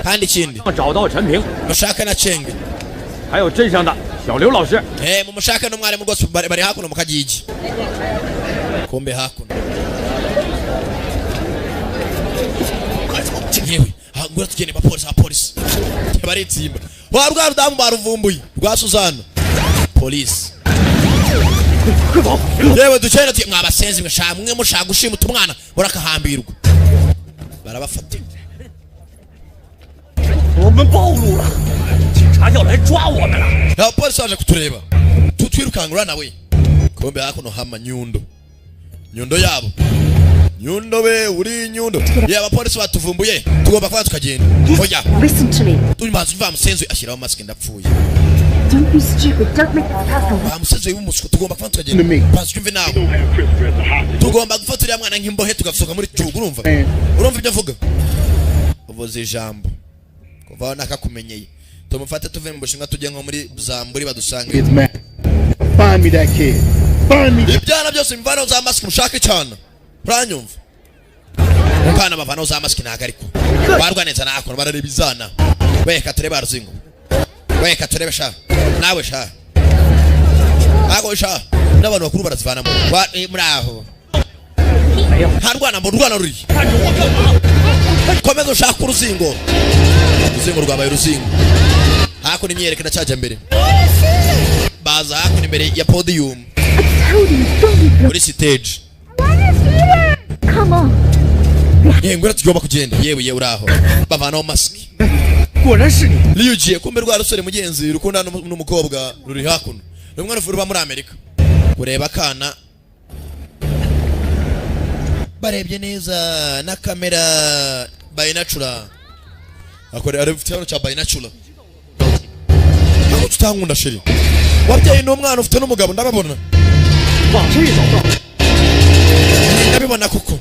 kandi ikindi mushaka na Chenge mumushaka n'umwarimu rwose bari hakuno mukagigi kumbe hakuno yewe ngura tugene abapolisi baritsimba warwa rudamu baruvumbuye rwa Suzana police yewe ducene mwabasenzi mwe mushaka gushimuta umwana urakahambirwa barabafata abapolisi baje kutureba tutwirukangura nawe kumbe hakuno hama nyundo yabo nyundo we uri nyundo abapolisi batuvumbuye tugomba kuba tukagenda oya tumanze mva musenzi ashyiraho mask ndapfuye don't be stupid don't make this happen musenzi w'umusiko tugomba kuba tukagenda basi twumve nawe tugomba gufata uriya mwana nk'imbohe tugasohoka muri cyugo urumva ibyo avuga uvuze ijambo kuva nakakumenyeye tumufate tuve mu bushinga tujye nko muri Zamburi badusange find me that kid find me ibyana byose mvana za mask mushake cyane uranyumva ukana bavana za mask nagariko barwaneza nakora barareba izana weka tureba ruzingo weka turebe sha nawe sha ago sha n'abantu bakuru barazivana muri aho harwana ruri komeza ushaka uruzingo rwabaye uruzingo hakuno imyerekana cyaje mbere baza hakuno imbere ya podium muri stage come on ngura tugomba kugenda yewe uraho bavanaho mask liyugiye kumbe rwa rusore mugenzi rukunda n'umukobwa ruri hakuno rumwe ruva muri Amerika kureba kana barebye neza na kamera binatural akore arifite cya binatural tutangunda shiri wabyaye n'umwana ufite n'umugabo ndababona ndabibona kuko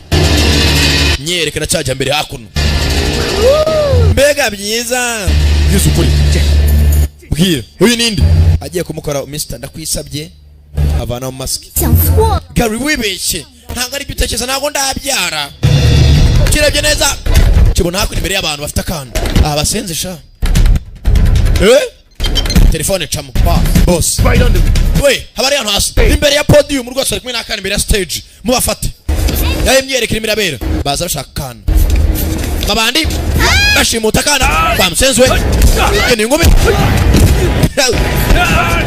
nyerekana cyaje mbere hakuno mbega byiza yuzukuri bwira uyu nindi agiye kumukora Mr ndakwisabye avana mu mask Gary wibeshye ntabwo ari byutekeza ntabwo ndabyara kirebye neza kibona hakuno imbere y'abantu bafite akana abasenze sha telefone chamo boss we habari hano hasi imbere ya podium rwose ari kumwe n'akana imbere ya stage mubafate yaye myerekera imirabera baza bashaka kana babandi bashimuta kana bamusenze we ni ngome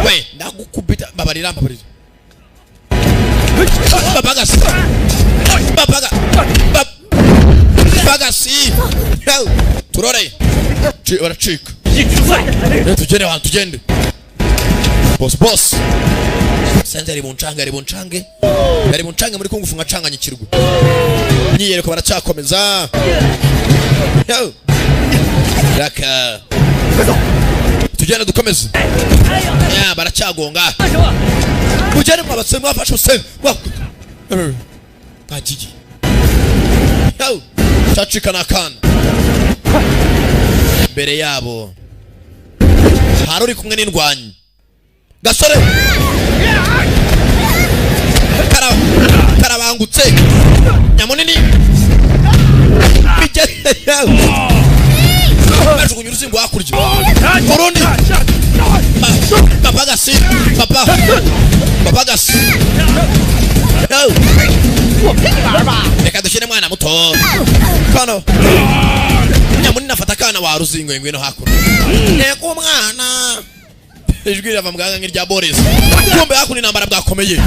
we ndagukubita babarira bagasi turore baracika tugende boss senze ari bunchange muri kungufu ngacanganyikirwa nyiyereko baracyakomeza raka tugende dukomeze baracyagonga ujyane mwabatse mwafashe usen agigi tacika nakana mbere yabo hari uri kumwe n'indwanyi gasore karabangutse nyamunini bajugunya uruzingo hakurya urundi papagasi reka dushyire mwana muto kano nyamunini afata kana wa ruzingo ngwino hakuno nego umwana ijwi rava muganga nk'irya Boris kumbe hakuno intambara bwakomeye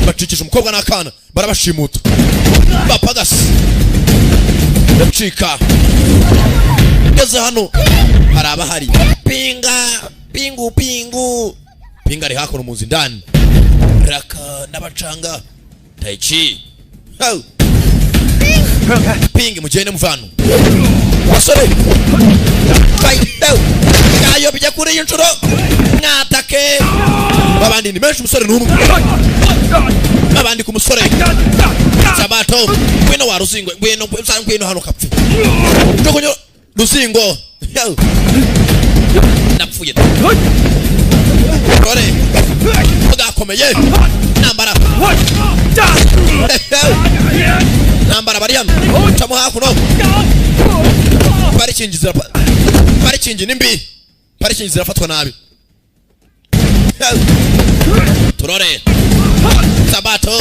bacikije umukobwa n'akana barabashimuta bapagasi ndacika ngeze hano hari abahari pinga ari hakuno muzi ndani raka ndabacanga taichi pingi mugende muvano basore kayo bijya kuri inshuro abandi ni menshi umusore n'umwe abandi ku musore Sabato ngwino wa ruzingo ngwino hano kapfi ndokonyo ruzingo napfuye Rore ugakomeye nambara bari hano camo hakuno parikingi nimbi parikingi zirafatwa nabi Turore Sabato